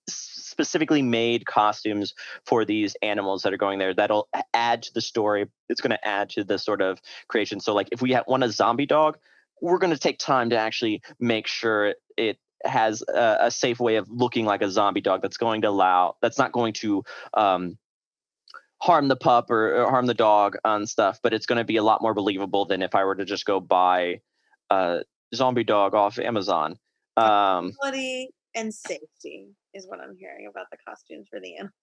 specifically made costumes for these animals that are going there. That'll add to the story. It's going to add to the sort of creation. So, like, if we want a zombie dog, we're going to take time to actually make sure it has a safe way of looking like a zombie dog that's not going to harm the pup or harm the dog and stuff, but it's going to be a lot more believable than if I were to just go buy a zombie dog off Amazon. Quality and safety is what I'm hearing about the costumes for the animals.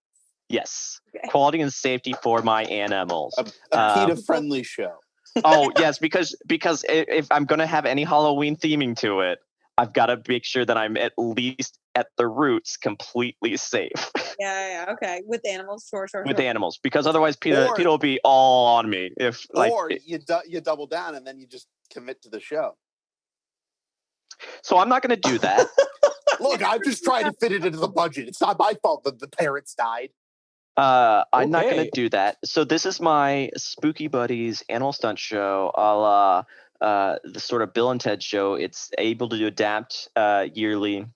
Yes. Okay. Quality and safety for my animals. A PETA-friendly show. Oh, yes, because if I'm going to have any Halloween theming to it, I've got to make sure that I'm at least at the roots completely safe. Yeah, okay. With the animals, sure. With the animals, because otherwise PETA will be all on me. You double down and then you just commit to the show. So I'm not going to do that. Look, I'm just trying to fit it into the budget. It's not my fault that the parents died. I'm not going to do that. So this is my Spooky Buddies animal stunt show, a la the sort of Bill and Ted show. It's able to adapt yearly.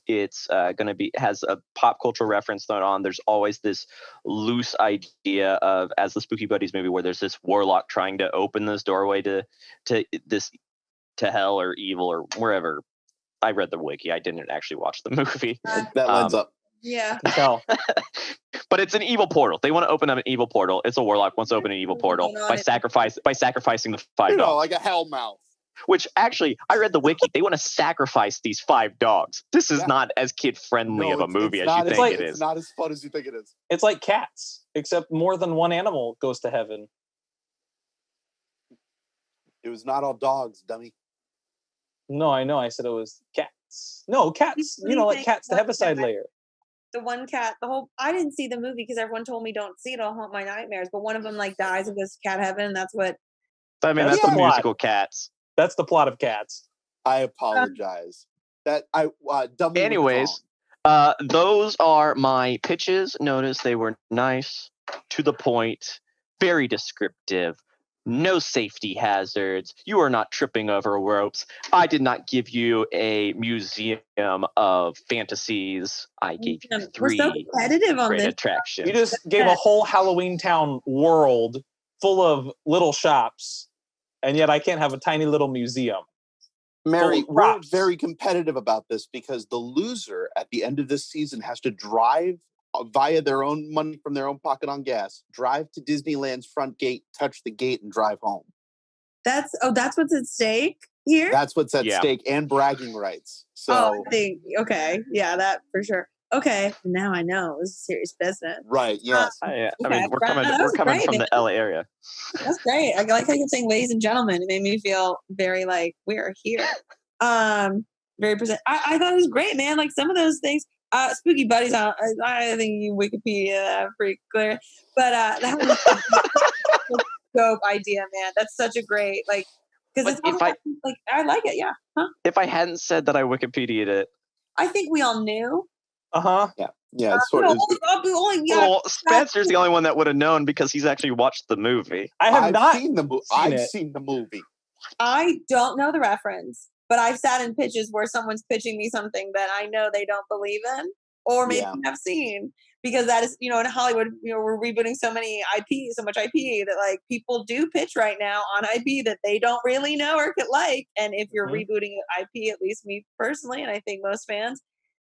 It's has a pop culture reference thrown on. There's always this loose idea of, as the Spooky Buddies movie, where there's this warlock trying to open this doorway to hell or evil or wherever. I read the wiki. I didn't actually watch the movie. That lines up. Yeah. Tell. But it's an evil portal. They want to open up an evil portal. It's a warlock wants to open an evil portal by sacrificing the 5 dogs. Like a hell mouth. Which actually, I read the wiki. They want to sacrifice these 5 dogs. This is not as kid-friendly of a movie as you think it is. It's not as fun as you think it is. It's like Cats, except more than one animal goes to heaven. It was not all dogs, dummy. No, I know. I said it was cats. No, cats. Like cats, the heaviside layer. The one cat, I didn't see the movie because everyone told me don't see it. It'll haunt my nightmares. But one of them dies and goes to cat heaven. That's what. I mean, that's the musical Cats. That's the plot of Cats. I apologize. Anyways, those are my pitches. Notice they were nice, to the point, very descriptive. No safety hazards. You are not tripping over ropes. I did not give you a museum of fantasies. I gave you 3 so competitive on great this. attractions. You just gave a whole Halloween Town world full of little shops, and yet I can't have a tiny little museum. Mary, we're very competitive about this because the loser at the end of this season has to drive via their own money from their own pocket on gas, drive to Disneyland's front gate, touch the gate, and drive home. That's what's at stake here? That's what's at stake, and bragging rights. So, okay. Yeah, that for sure. Okay, now I know it was serious business. Right. Yes. I Okay, mean, we're that coming was great, from man. the LA area. That's great. I like how you kept saying ladies and gentlemen. It made me feel very like we're here. Very present. I thought it was great, man. Like some of those things, spooky buddies. I think you Wikipedia that pretty clear, but that was a dope idea, man. That's such a great like because But it's also like I like it. Yeah. Huh? If I hadn't said that I Wikipedia'd it, I think we all knew. Yeah. Yeah. It's sort No, of. well, Spencer's the only one that would have known because he's actually watched the movie. I have I've not seen the movie. seen I've it. seen the movie. I don't know the reference, but I've sat in pitches where someone's pitching me something that I know they don't believe in, or maybe have seen, because that is, in Hollywood, we're rebooting so much IP that like people do pitch right now on IP that they don't really know or could like. And if you're rebooting an IP, at least me personally, and I think most fans,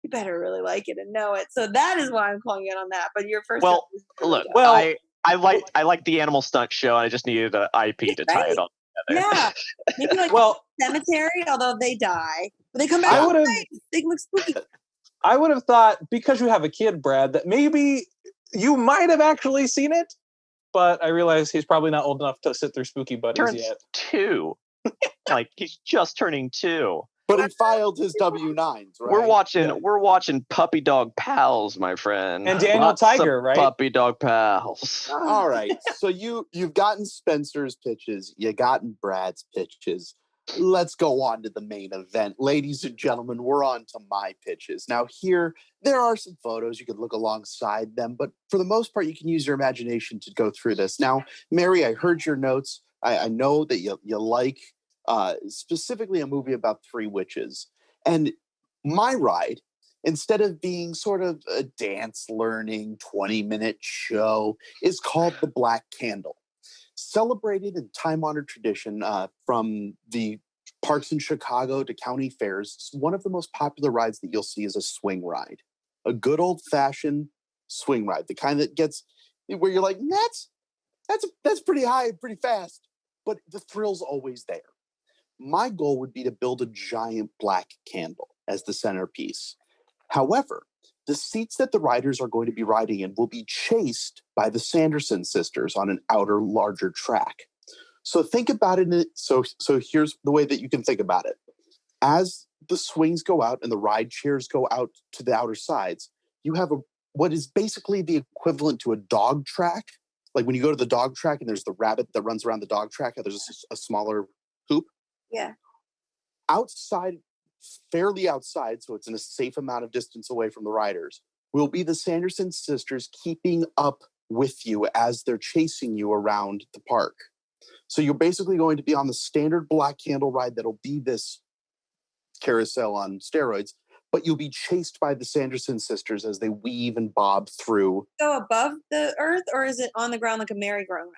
you better really like it and know it. So that is why I'm calling it on that. But your first, well, look, I like the Animal Stunt Show. I just needed an IP to tie it all together. Yeah, maybe like Cemetery, although they die, but they come back. They look spooky. I would have thought, because you have a kid, Brad, that maybe you might have actually seen it, but I realize he's probably not old enough to sit through Spooky Buddies yet. 2. Like he's just turning 2. But he filed his W-9s, right? We're watching Puppy Dog Pals, my friend. And Daniel Tiger, right? Puppy Dog Pals. All right. So you've gotten Spencer's pitches, you gotten Brad's pitches. Let's go on to the main event. Ladies and gentlemen, we're on to my pitches. Now here, there are some photos. You could look alongside them, but for the most part, you can use your imagination to go through this. Now, Mary, I heard your notes. I know that you like specifically a movie about 3 witches. And my ride, instead of being sort of a dance learning 20-minute show, is called The Black Candle. Celebrated in time-honored tradition from the parks in Chicago to county fairs, one of the most popular rides that you'll see is a swing ride. A good old-fashioned swing ride, the kind that gets where you're like, that's pretty high, pretty fast, but the thrill's always there. My goal would be to build a giant black candle as the centerpiece. However, the seats that the riders are going to be riding in will be chased by the Sanderson sisters on an outer, larger track. So think about it. So here's the way that you can think about it. As the swings go out and the ride chairs go out to the outer sides, you have what is basically the equivalent to a dog track. Like when you go to the dog track and there's the rabbit that runs around the dog track, there's a smaller hoop. Yeah. Outside, fairly outside, so it's in a safe amount of distance away from the riders, will be the Sanderson sisters keeping up with you as they're chasing you around the park. So you're basically going to be on the standard Black Candle ride that'll be this carousel on steroids, but you'll be chased by the Sanderson sisters as they weave and bob through. Go above the earth, or is it on the ground like a merry-go-round?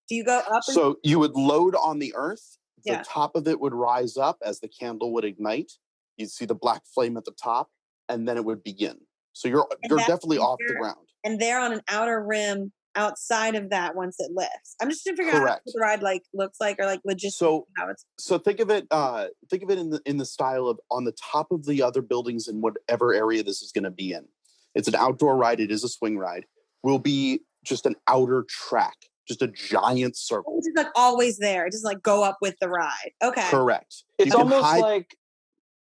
Do you go up? So you would load on the earth. The Yeah. top of it would rise up as the candle would ignite. You'd see the black flame at the top, and then it would begin. So you're definitely off the ground. And they're on an outer rim outside of that once it lifts. I'm just trying to figure out what the ride like looks like, or like logistically how it's. So think of it in the style of on the top of the other buildings in whatever area this is going to be in. It's an outdoor ride. It is a swing ride. Will be just an outer track. Just a giant circle. It's like always there. It doesn't like go up with the ride. Okay. Correct. It's almost like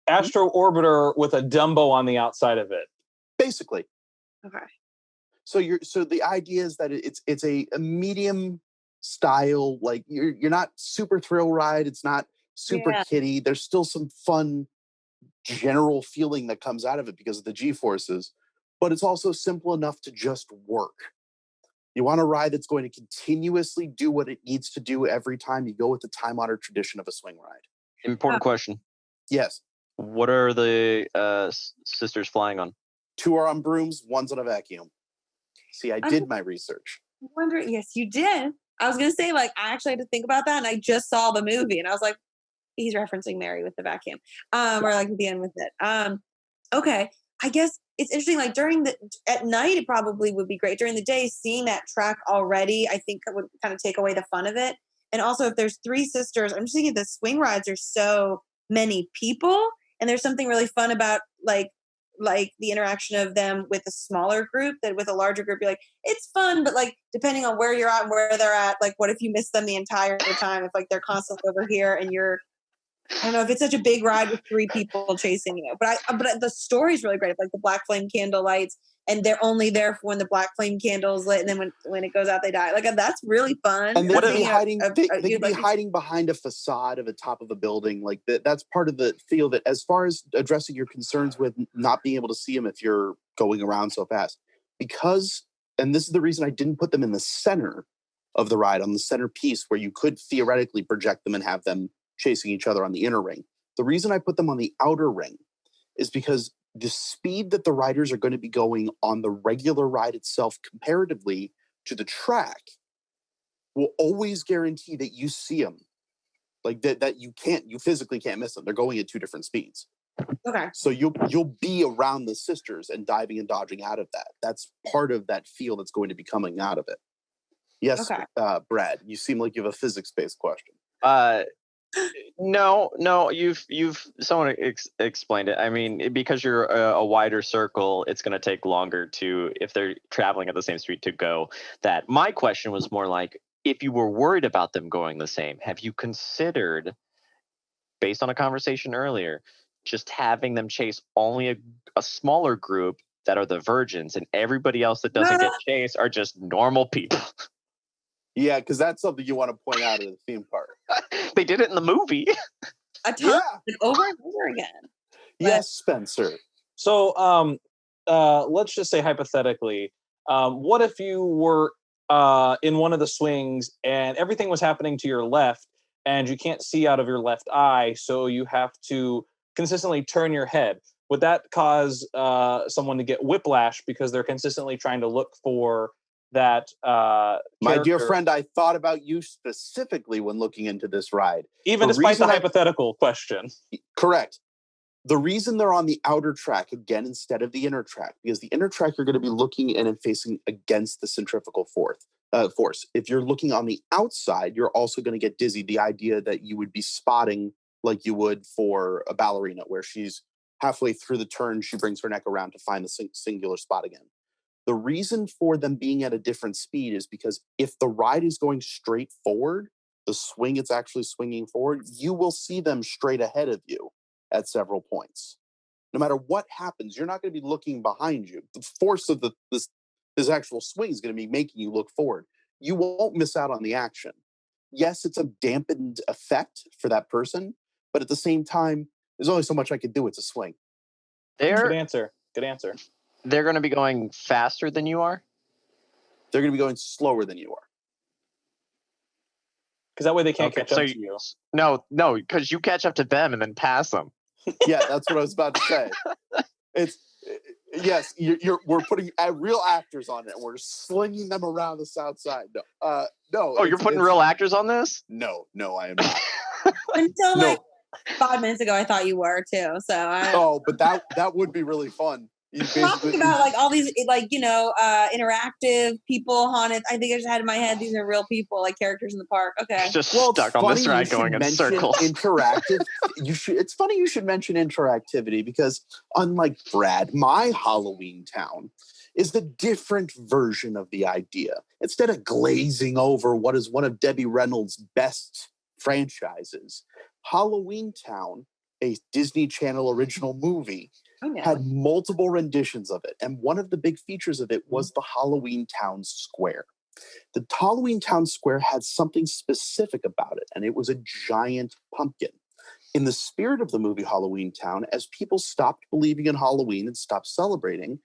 Astro Orbiter with a Dumbo on the outside of it. Basically. Okay. So the idea is that it's a medium style, like you're not super thrill ride. It's not super kiddie. There's still some fun general feeling that comes out of it because of the G-forces, but it's also simple enough to just work. You want a ride that's going to continuously do what it needs to do every time. You go with the time-honored tradition of a swing ride. Important question. Yes. What are the sisters flying on? 2 are on brooms, 1's on a vacuum. See, I did my research. I wonder, yes, you did. I was going to say, like, I actually had to think about that, and I just saw the movie, and I was like, he's referencing Mary with the vacuum, or like at the end with it. Okay. I guess it's interesting, like at night, it probably would be great. During the day, seeing that track already, I think it would kind of take away the fun of it. And also if there's 3 sisters, I'm just thinking the swing rides are so many people, and there's something really fun about like like the interaction of them with a smaller group that with a larger group. You're like, it's fun, but like depending on where you're at and where they're at, like what if you miss them the entire time? If like they're constantly over here and you're, I don't know, if it's such a big ride with 3 people chasing you. But the story's really great. Like the black flame candle lights, and they're only there for when the black flame candle is lit, and then when it goes out, they die. Like that's really fun. And they What could if- be hiding. They could be like- hiding behind a facade of the top of a building. Like that's part of the feel that, as far as addressing your concerns with not being able to see them if you're going around so fast, because, and this is the reason I didn't put them in the center of the ride, on the center piece where you could theoretically project them and have them chasing each other on the inner ring. The reason I put them on the outer ring is because the speed that the riders are going to be going on the regular ride itself comparatively to the track will always guarantee that you see them. Like that you physically can't miss them. They're going at 2 different speeds. Okay. So you'll be around the sisters and diving and dodging out of that. That's part of that feel that's going to be coming out of it. Yes, Okay. Brad, you seem like you have a physics-based question. No, you've someone explained it. I mean, because you're a wider circle, it's going to take longer to, if they're traveling at the same speed, to go that. My question was more like, if you were worried about them going the same, have you considered, based on a conversation earlier, just having them chase only a smaller group that are the virgins, and everybody else that doesn't get chased are just normal people? Yeah, because that's something you want to point out at the theme park. They did it in the movie. A ton, Yeah. like, over and over again. Yes, Spencer. So let's just say hypothetically, what if you were in one of the swings and everything was happening to your left and you can't see out of your left eye, so you have to consistently turn your head? Would that cause someone to get whiplash because they're consistently trying to look for that My dear character? friend, I thought about you specifically when looking into this ride. Even The despite the reason I- hypothetical question. Correct. The reason they're on the outer track again instead of the inner track, because the inner track you're going to be looking in and facing against the centrifugal force. If you're looking on the outside, you're also going to get dizzy. The idea that you would be spotting like you would for a ballerina, where she's halfway through the turn, she brings her neck around to find the singular spot again. The reason for them being at a different speed is because if the ride is going straight forward, the swing it's actually swinging forward, you will see them straight ahead of you at several points. No matter what happens, you're not going to be looking behind you. The force of this actual swing is going to be making you look forward. You won't miss out on the action. Yes, it's a dampened effect for that person, but at the same time, there's only so much I could do. It's a swing. Good They're answer. going to be going faster than you are. They're going to be going slower than you are. Because that way they can't Okay, catch up to you. No, because you catch up to them and then pass them. Yeah, that's what I was about to say. Yes, we're putting real actors on it, and we're slinging them around the south side. No. Oh, you're putting real actors on this? No, I am not. Until No. like 5 minutes ago, I thought you were too. So I. Oh, but that would be really fun. You Talking about like all these like interactive people haunted. I think I just had in my head these are real people, like characters in the park. Okay. Just Well, stuck on this ride going in circles. Interactive. It's funny you should mention interactivity, because unlike Brad, my Halloween Town is the different version of the idea. Instead of glazing over what is one of Debbie Reynolds' best franchises, Halloween Town, a Disney Channel original movie, had multiple renditions of it. And one of the big features of it was the Halloween Town Square. The Halloween Town Square had something specific about it, and it was a giant pumpkin. In the spirit of the movie Halloween Town, as people stopped believing in Halloween and stopped celebrating,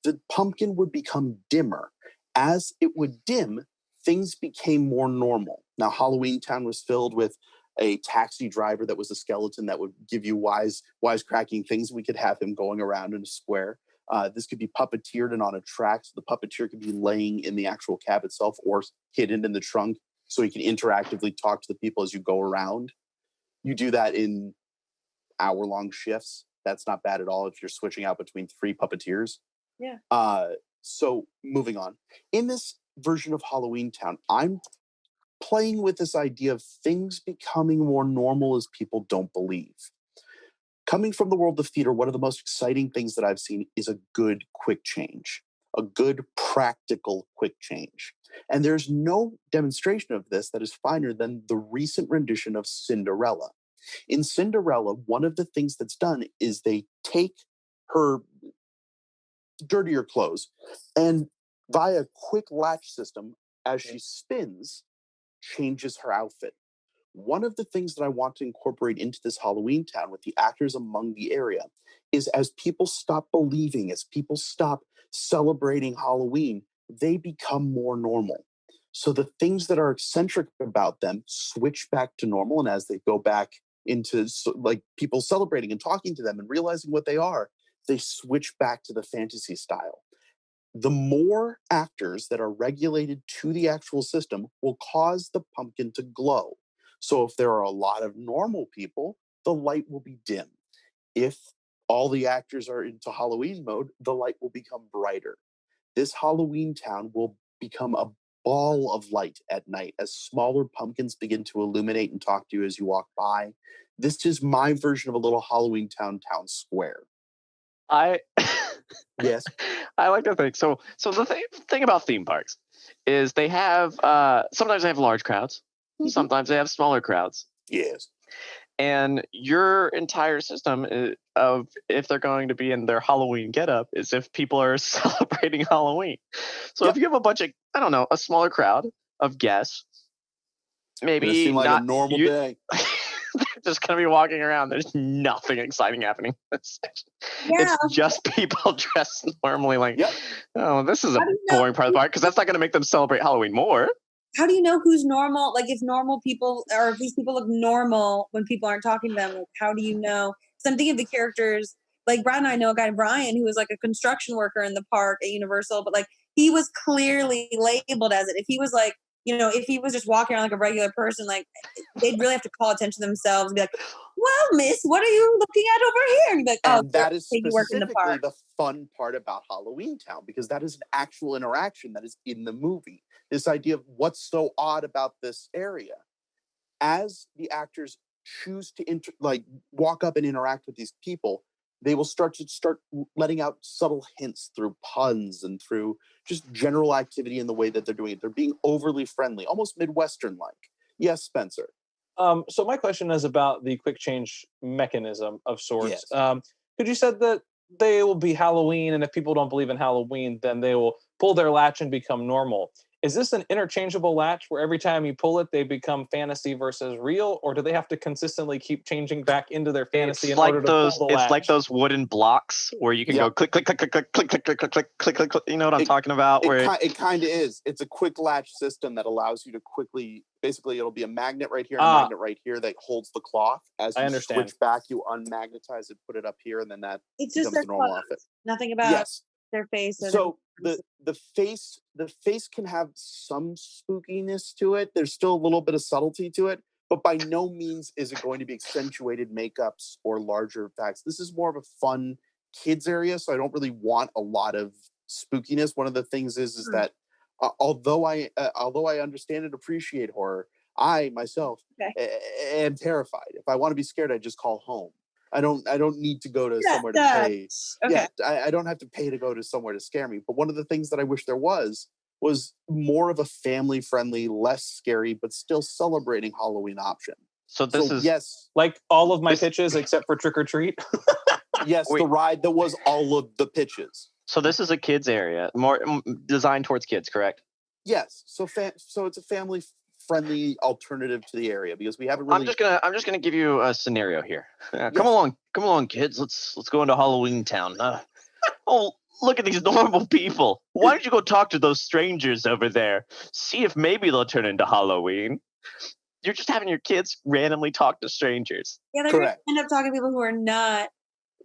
the pumpkin would become dimmer. As it would dim, things became more normal. Now, Halloween Town was filled with a taxi driver that was a skeleton that would give you wisecracking things. We could have him going around in a square. This could be puppeteered and on a track, so the puppeteer could be laying in the actual cab itself or hidden in the trunk, so you can interactively talk to the people as you go around. You do that in hour-long shifts. That's not bad at all if you're switching out between 3 puppeteers. Yeah. So moving on. In this version of Halloween Town, I'm playing with this idea of things becoming more normal as people don't believe. Coming from the world of theater, one of the most exciting things that I've seen is a good quick change, a good practical quick change. And there's no demonstration of this that is finer than the recent rendition of Cinderella. In Cinderella, one of the things that's done is they take her dirtier clothes and via a quick latch system, as she spins, changes her outfit. One of the things that I want to incorporate into this Halloween town with the actors among the area is as people stop believing, as people stop celebrating Halloween, they become more normal. So the things that are eccentric about them switch back to normal. And as they go back into like people celebrating and talking to them and realizing what they are, they switch back to the fantasy style. The more actors that are regulated to the actual system will cause the pumpkin to glow. So if there are a lot of normal people, the light will be dim. If all the actors are into Halloween mode, the light will become brighter. This Halloween town will become a ball of light at night as smaller pumpkins begin to illuminate and talk to you as you walk by. This is my version of a little Halloween town square. I Yes. I like to think so. So the thing about theme parks is they have sometimes they have large crowds, sometimes they have smaller crowds, Yes. and your entire system of if they're going to be in their Halloween getup is if people are celebrating Halloween. So if you have a bunch of a smaller crowd of guests, maybe It'll seem like not a normal day. they're just gonna be walking around. There's nothing exciting happening. It's just people dressed normally. Like, oh, this is a boring part of the park because that's not gonna make them celebrate Halloween more. How do you know who's normal? Like, if normal people or if these people look normal when people aren't talking to them, like, how do you know? Because I'm thinking of the characters. Like Brad and I know a guy, Brian, who was like a construction worker in the park at Universal, but like he was clearly labeled as it. If he was like, if he was just walking around like a regular person, like they'd really have to call attention to themselves and be like, "Well, miss, what are you looking at over here?" And you'd be like, "Oh, And that is you work in the specifically park." the fun part about Halloween Town, because that is an actual interaction that is in the movie. This idea of what's so odd about this area. As the actors choose to walk up and interact with these people, they will start letting out subtle hints through puns and through just general activity in the way that they're doing it. They're being overly friendly, almost Midwestern-like. Yes, Spencer. So my question is about the quick change mechanism of sorts. Yes. Could you said that they will be Halloween, and if people don't believe in Halloween, then they will pull their latch and become normal. Is this an interchangeable latch where every time you pull it, they become fantasy versus real, or do they have to consistently keep changing back into their fantasy in order to pull the latch? It's like those wooden blocks where you can go click, click, click, click, click, click, click, click, click, click, click, click, click. You know what I'm talking about? It kind of is. It's a quick latch system that allows you to quickly, basically, it'll be a magnet right here and a magnet right here that holds the cloth. As you switch back, you unmagnetize it, put it up here, and then that becomes the normal outfit. Nothing about their face. So the face can have some spookiness to it. There's still a little bit of subtlety to it, but by no means is it going to be accentuated makeups or larger effects. This is more of a fun kids area, so I don't really want a lot of spookiness. One of the things is that although I understand and appreciate horror, I myself am terrified. If I want to be scared, I just call home. I don't need to go to somewhere to pay. Okay. Yeah, I don't have to pay to go to somewhere to scare me. But one of the things that I wish there was more of a family-friendly, less scary, but still celebrating Halloween option. So this is like all of my pitches except for Trick or Treat. Yes, the ride that was all of the pitches. So this is a kids area, more designed towards kids, correct? Yes. So it's a family-friendly alternative to the area because we haven't really. I'm just gonna give you a scenario here. Come along, kids. Let's go into Halloween Town. Oh, look at these normal people. Why don't you go talk to those strangers over there? See if maybe they'll turn into Halloween. You're just having your kids randomly talk to strangers. Yeah, they're gonna end up talking to people who are not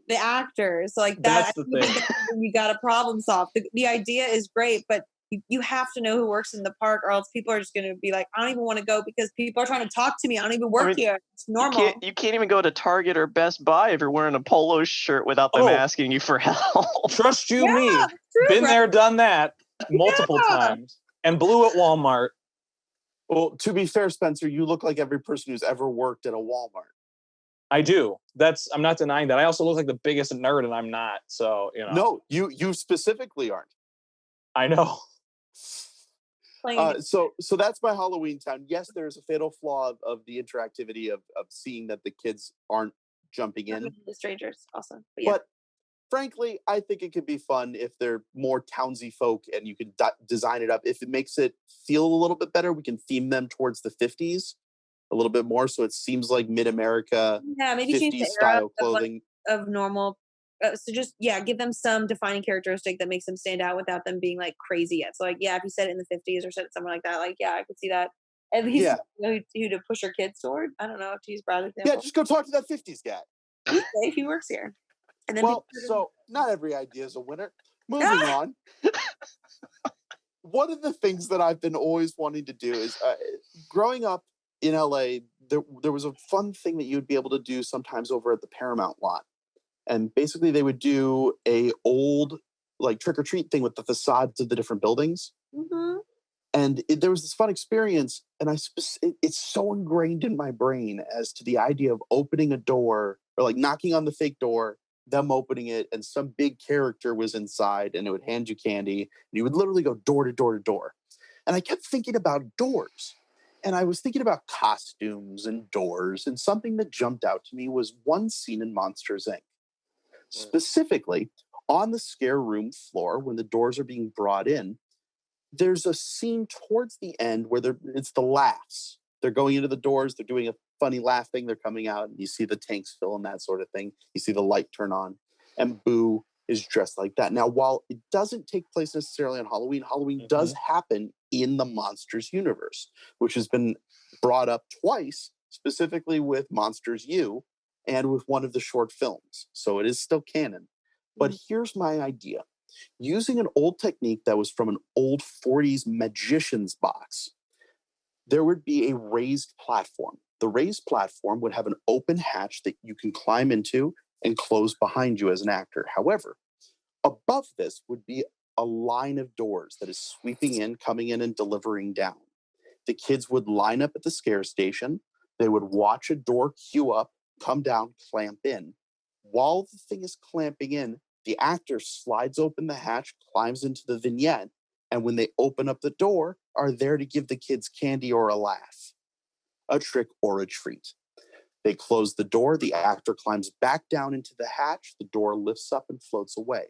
the actors. So like that, that's the thing. You got a problem solved. The idea is great, but you have to know who works in the park, or else people are just going to be like, I don't even want to go because people are trying to talk to me. I don't even work here. It's normal. You can't even go to Target or Best Buy if you're wearing a polo shirt without them asking you for help. Trust you me. Been there, done that multiple times. And blue at Walmart. Well, to be fair, Spencer, you look like every person who's ever worked at a Walmart. I do. I'm not denying that. I also look like the biggest nerd, and I'm not. So, you know. No, you specifically aren't. I know. So that's my Halloween Town. Yes, there's a fatal flaw of the interactivity of seeing that the kids aren't jumping in. The strangers, also. But frankly, I think it could be fun if they're more townsy folk and you could design it up. If it makes it feel a little bit better, we can theme them towards the 50s a little bit more, so it seems like mid-America, maybe 50s change the style clothing of normal. So just give them some defining characteristic that makes them stand out without them being like crazy yet. So like if you said it in the 50s or said it somewhere like that, like I could see that. At least who to push your kids toward. I don't know, to use Brad's example. Yeah, just go talk to that 50s guy. He's safe, he works here. And then so not every idea is a winner. Moving on. One of the things that I've been always wanting to do is growing up in LA, there was a fun thing that you would be able to do sometimes over at the Paramount lot. And basically they would do a old like trick or treat thing with the facades of the different buildings. Mm-hmm. And there was this fun experience, and it's so ingrained in my brain as to the idea of opening a door or like knocking on the fake door, them opening it, and some big character was inside, and it would hand you candy, and you would literally go door to door to door. And I kept thinking about doors, and I was thinking about costumes and doors, and something that jumped out to me was one scene in Monsters, Inc. Specifically, on the scare room floor, when the doors are being brought in, there's a scene towards the end where it's the laughs. They're going into the doors, they're doing a funny laugh thing, they're coming out, and you see the tanks fill and that sort of thing. You see the light turn on, and Boo is dressed like that. Now, while it doesn't take place necessarily on Halloween, Halloween does happen in the Monsters universe, which has been brought up twice, specifically with Monsters U and with one of the short films. So it is still canon. But here's my idea. Using an old technique that was from an old 40s magician's box, there would be a raised platform. The raised platform would have an open hatch that you can climb into and close behind you as an actor. However, above this would be a line of doors that is sweeping in, coming in, and delivering down. The kids would line up at the scare station. They would watch a door queue up, come down, clamp in. While the thing is clamping in, the actor slides open the hatch, climbs into the vignette, and when they open up the door, are there to give the kids candy or a laugh, a trick or a treat. They close the door, the actor climbs back down into the hatch, the door lifts up and floats away.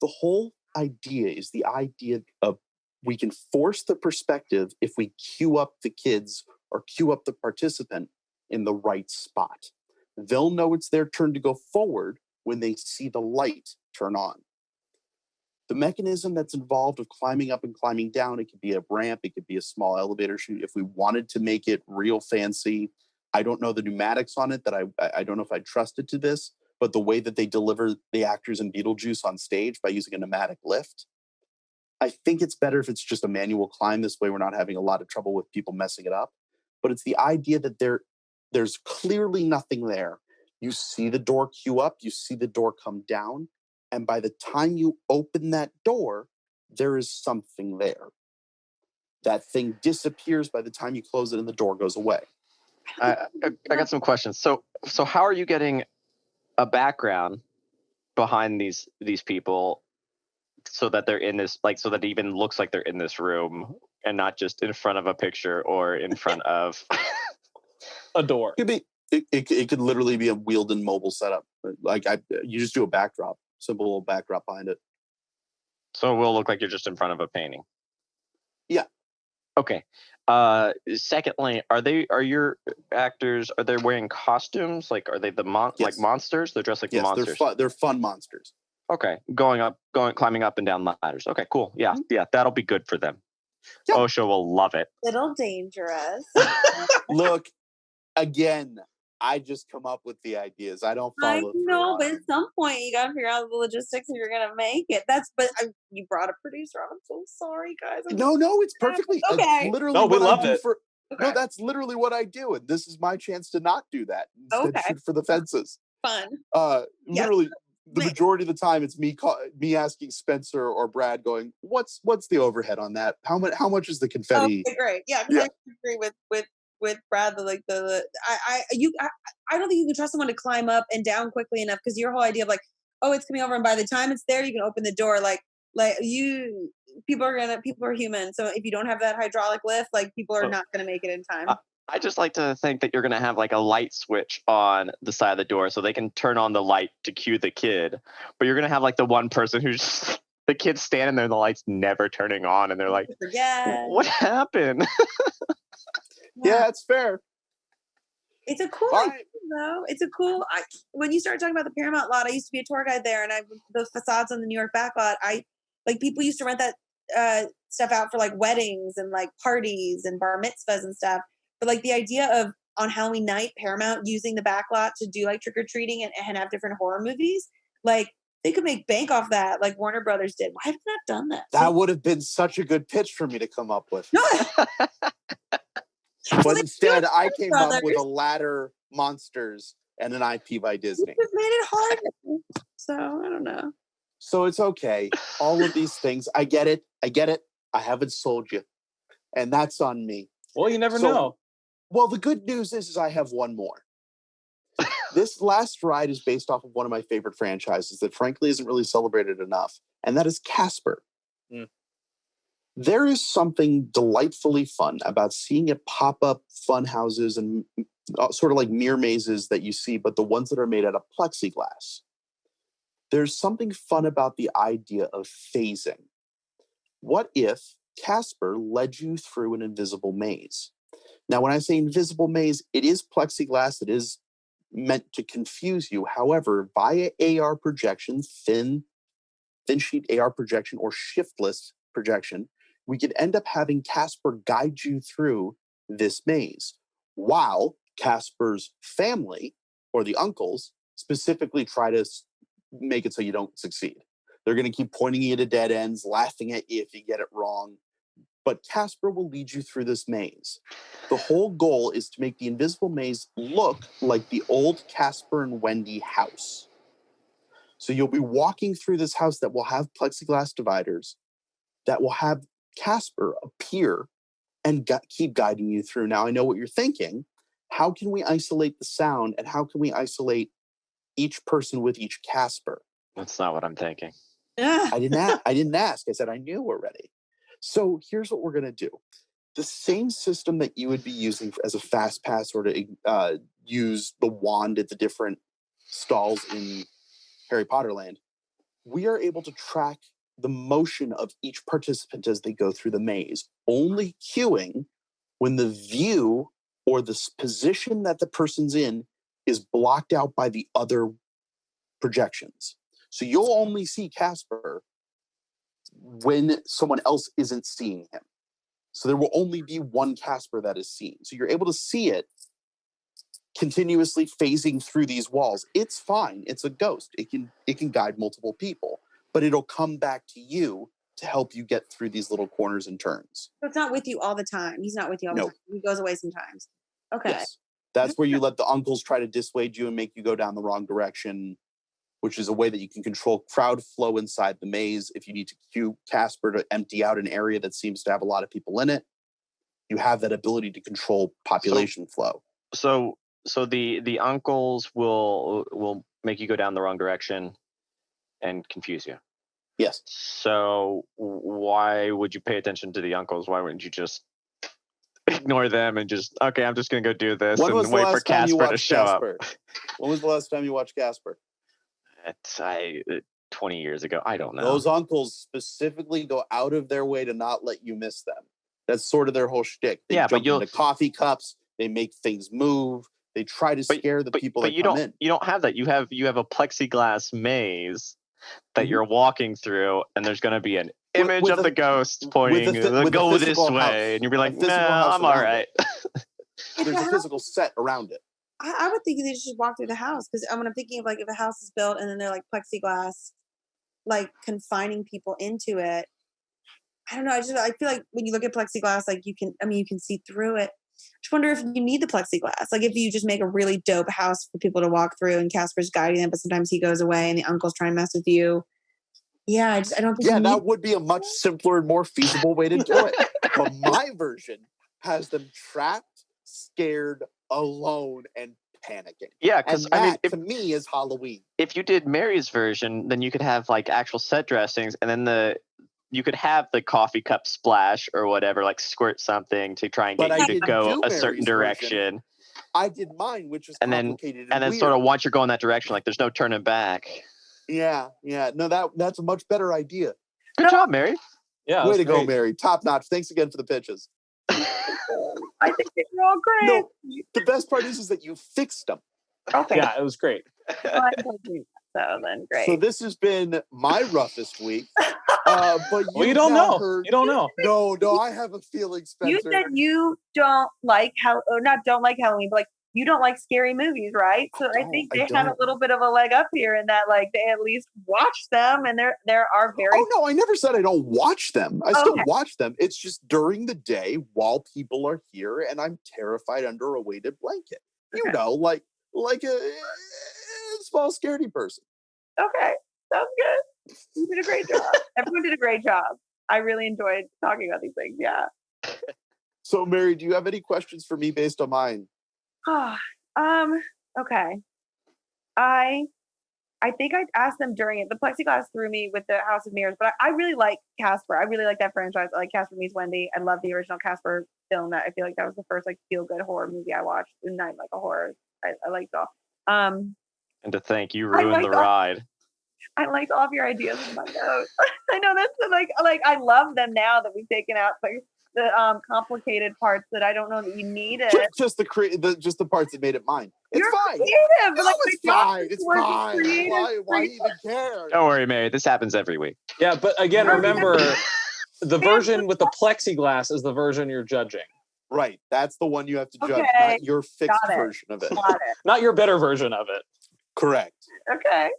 The whole idea is the idea of we can force the perspective if we queue up the kids or queue up the participant in the right spot. They'll know it's their turn to go forward when they see the light turn on. The mechanism that's involved of climbing up and climbing down, it could be a ramp, it could be a small elevator chute. If we wanted to make it real fancy, I don't know the pneumatics on it, that I don't know if I trust it to this, but the way that they deliver the actors in Beetlejuice on stage by using a pneumatic lift, I think it's better if it's just a manual climb. This way we're not having a lot of trouble with people messing it up. But it's the idea that there's clearly nothing there. You see the door queue up, you see the door come down, and by the time you open that door, there is something there. That thing disappears by the time you close it and the door goes away. I got some questions. So how are you getting a background behind these people so that they're in this, like, so that it even looks like they're in this room and not just in front of a picture or in front of a door? It could literally be a wheeled and mobile setup. Like you just do a backdrop, simple little backdrop behind it. So it will look like you're just in front of a painting. Yeah. Okay. Secondly, are your actors, are they wearing costumes? Like, are they like monsters? They're dressed like the monsters. They're fun monsters. Okay. Climbing up and down ladders. Okay, cool. Yeah. Yeah. That'll be good for them. Yep. Osho will love it. Little dangerous. Look, again, I just come up with the ideas. I don't follow through. No, but at some point you gotta figure out the logistics if you're gonna make it. You brought a producer on. I'm so sorry, guys. No, it's perfectly okay. Literally, no, we love it. No, that's literally what I do, and this is my chance to not do that. Instead, shoot for the fences. Fun. Literally, the majority of the time, it's me asking Spencer or Brad, going, "What's the overhead on that? How much is the confetti?" Okay, great. Yeah, I agree with with Brad, like I don't think you can trust someone to climb up and down quickly enough, because your whole idea of like, oh, it's coming over, and by the time it's there, you can open the door. Like people are human, so if you don't have that hydraulic lift, like people are not gonna make it in time. I just like to think that you're going to have like a light switch on the side of the door so they can turn on the light to cue the kid. But you're going to have like the one person who's the kid's standing there and the light's never turning on. And they're like, what happened? Yeah, it's fair. It's a cool idea, though. It's a cool. When you started talking about the Paramount lot, I used to be a tour guide there, and those facades on the New York back lot. People used to rent that stuff out for like weddings and like parties and bar mitzvahs and stuff. But like the idea of on Halloween night, Paramount using the back lot to do like trick or treating and have different horror movies, like they could make bank off that, like Warner Brothers did. Why have they not done that? That would have been such a good pitch for me to come up with. No. But instead, I came up with a ladder, monsters, and an IP by Disney. It made it hard. So I don't know. So it's okay. All of these things, I get it. I haven't sold you, and that's on me. Well, you never know. Well, the good news is I have one more. This last ride is based off of one of my favorite franchises that frankly isn't really celebrated enough, and that is Casper. Mm. There is something delightfully fun about seeing it pop up fun houses and sort of like mirror mazes that you see, but the ones that are made out of plexiglass. There's something fun about the idea of phasing. What if Casper led you through an invisible maze? Now, when I say invisible maze, it is plexiglass. It is meant to confuse you. However, via AR projection, thin sheet AR projection or shiftless projection, we could end up having Casper guide you through this maze, while Casper's family or the uncles specifically try to make it so you don't succeed. They're going to keep pointing you to dead ends, laughing at you if you get it wrong. But Casper will lead you through this maze. The whole goal is to make the invisible maze look like the old Casper and Wendy house. So you'll be walking through this house that will have plexiglass dividers, that will have Casper appear and keep guiding you through. Now, I know what you're thinking. How can we isolate the sound, and how can we isolate each person with each Casper? That's not what I'm thinking. I didn't ask. I said I knew already. So here's what we're going to do. The same system that you would be using as a fast pass or to use the wand at the different stalls in Harry Potter Land, we are able to track the motion of each participant as they go through the maze, only cueing when the view or the position that the person's in is blocked out by the other projections. So you'll only see Casper when someone else isn't seeing him. So there will only be one Casper that is seen. So you're able to see it continuously phasing through these walls. It's fine. It's a ghost. It can guide multiple people, but it'll come back to you to help you get through these little corners and turns. So it's not with you all the time. He's not with you all the time. He goes away sometimes. Okay. Yes. That's where you let the uncles try to dissuade you and make you go down the wrong direction, which is a way that you can control crowd flow inside the maze. If you need to cue Casper to empty out an area that seems to have a lot of people in it, you have that ability to control population flow. So the uncles will make you go down the wrong direction and confuse you. Yes. So why would you pay attention to the uncles? Why wouldn't you just ignore them and just, okay, I'm just going to go do this and wait for Casper to show up? When was the last time you watched Casper? 20 years ago. I don't know. Those uncles specifically go out of their way to not let you miss them. That's sort of their whole shtick. They jump into coffee cups. They make things move. They try to scare the people that come in. You don't have that. You have a plexiglass maze that you're walking through, and there's going to be an image of the ghost pointing, go this way, and you'll be like, nah, I'm all right. There's a physical set around it. I would think they should walk through the house, because when I'm thinking of like if a house is built and then they're like plexiglass, like confining people into it. I don't know. I feel like when you look at plexiglass, like you can see through it. I just wonder if you need the plexiglass. Like if you just make a really dope house for people to walk through and Casper's guiding them, but sometimes he goes away and the uncle's trying to mess with you. Yeah, I don't think. Yeah, that would be a much simpler and more feasible way to do it. But my version has them trapped, scared, alone, and panicking. Yeah, And because that, to me, is Halloween. if you did Mary's version, then you could have like actual set dressings, and then you could have the coffee cup splash or whatever, like squirt something to try and But get I you to didn't go do a certain Mary's version. direction. I did mine, which was And then complicated and then weird. sort of once you're going that direction, like there's no turning back. Yeah. No, that's a much better idea. Good job, Mary. Yeah, Way that's to go, great. Mary. Top notch. Thanks again for the pitches. I think they're all great. No, the best part is that you fixed them. Okay. Yeah, it was great. Well, I told you so then, great. So this has been my roughest week. But Well, you you've don't now know. heard- You don't know. No, I have a feeling, Spencer. You said you don't like don't like Halloween, but like you don't like scary movies, right? So I think they have a little bit of a leg up here in that like they at least watch them, and there are very. Oh no, I never said I don't watch them. I still Okay. watch them. It's just during the day while people are here, and I'm terrified under a weighted blanket. You Okay. know, like a small scaredy person. Okay, sounds good. You did a great job. Everyone did a great job. I really enjoyed talking about these things. Yeah. So, Mary, do you have any questions for me based on mine? Okay. I think I asked them during it. The plexiglass threw me with the House of Mirrors, but I really like Casper. I really like that franchise. I like Casper Meets Wendy. I love the original Casper film. That I feel like that was the first like feel good horror movie I watched. And not like a horror. I liked it all. And to think you ruined the ride. I liked all of your ideas in my notes. I know that's like I love them now that we've taken out the complicated parts that I don't know that you needed. Just the parts that made it mine. It's You're fine. creative, but No, like it's my job fine. is It's to work with fine. creative Why people. even care? Don't worry, Mary. This happens every week. Yeah, but again, Okay. remember the version with the plexiglass is the version you're judging, Right. That's the one you have to judge, Okay. not your fixed Got it. version of it. Got it. not your better version of it. Correct. Okay.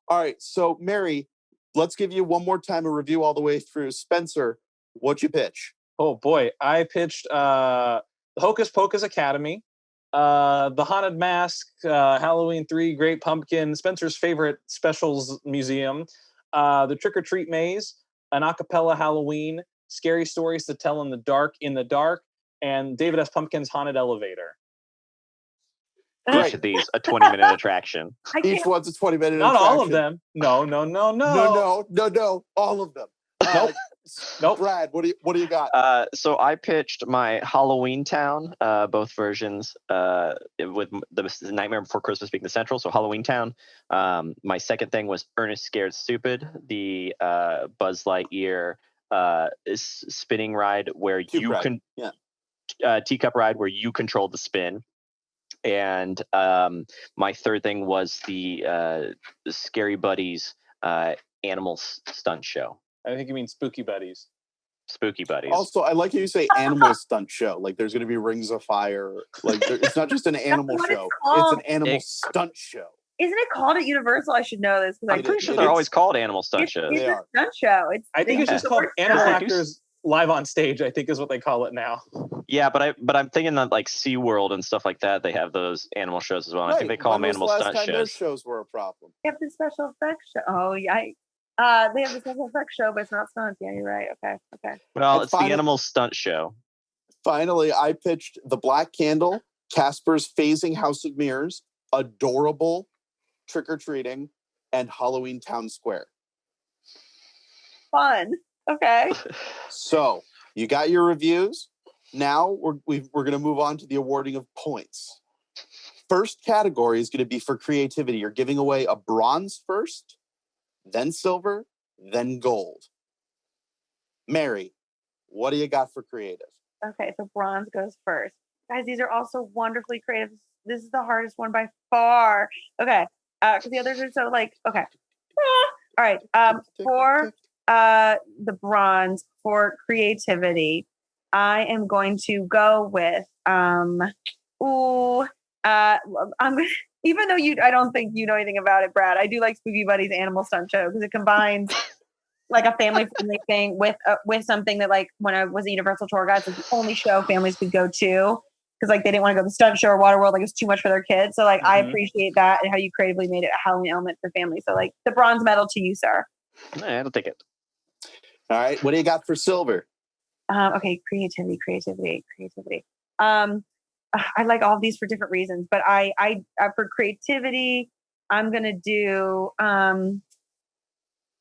All right. So, Mary, let's give you one more time a review all the way through. Spencer, what'd you pitch? Oh boy, I pitched the Hocus Pocus Academy, the Haunted Mask, Halloween 3, Great Pumpkin, Spencer's favorite specials museum, the Trick or Treat Maze, an acapella Halloween, Scary Stories to Tell in the Dark, and David S. Pumpkin's Haunted Elevator. Each of these a 20-minute attraction. Each one's a 20-minute Not attraction. all of them. No. No. All of them. Nope. Nope. Brad, what do you got? So I pitched my Halloween Town, both versions, with the Nightmare Before Christmas being the central. So Halloween Town. My second thing was Ernest Scared Stupid, the Buzz Lightyear spinning ride where teacup ride where you control the spin. And my third thing was the Scary Buddies animal stunt show. I think you mean Spooky Buddies. Spooky Buddies. Also, I like how you say animal stunt show. Like there's going to be rings of fire. Like it's not just an animal what show. it's called. It's an animal stunt show. Isn't it called at Universal? I should know this because I'm pretty sure they're always called animal stunt shows. It's They a are. stunt show. I think it's just called Animal Actors Live on Stage, I think is what they call it now. Yeah, but I'm thinking that like SeaWorld and stuff like that, they have those animal shows as well. And I think they call them animal stunt Last time those shows. shows were a problem. They have the special effects show. Oh, yeah. They have the special effects show, but it's not stunts. Yeah, you're right. Okay. Well, That's it's the fine. animal stunt show. Finally, I pitched The Black Candle, Casper's Phasing House of Mirrors, Adorable, Trick or Treating, and Halloween Town Square. Fun. Okay. So you got your reviews. Now we're going to move on to the awarding of points. First category is going to be for creativity. You're giving away a bronze first, then silver, then gold. Mary, what do you got for creative? Okay, so bronze goes first. Guys, these are also wonderfully creative. This is the hardest one by far. Okay, because the others are so like, okay. All right, for the bronze, for creativity, I am going to go with, I'm gonna, even though I don't think you know anything about it, Brad, I do like Spooky Buddy's Animal Stunt Show because it combines like a family-friendly thing with something that like when I was a Universal tour guide, it's like the only show families could go to because like they didn't want to go to the stunt show or Waterworld, like it's too much for their kids. So like I appreciate that and how you creatively made it a Halloween element for families. So like the bronze medal to you, sir. I don't think it. All right, what do you got for silver? Okay, creativity. I like all of these for different reasons, but I for creativity, I'm gonna do I'm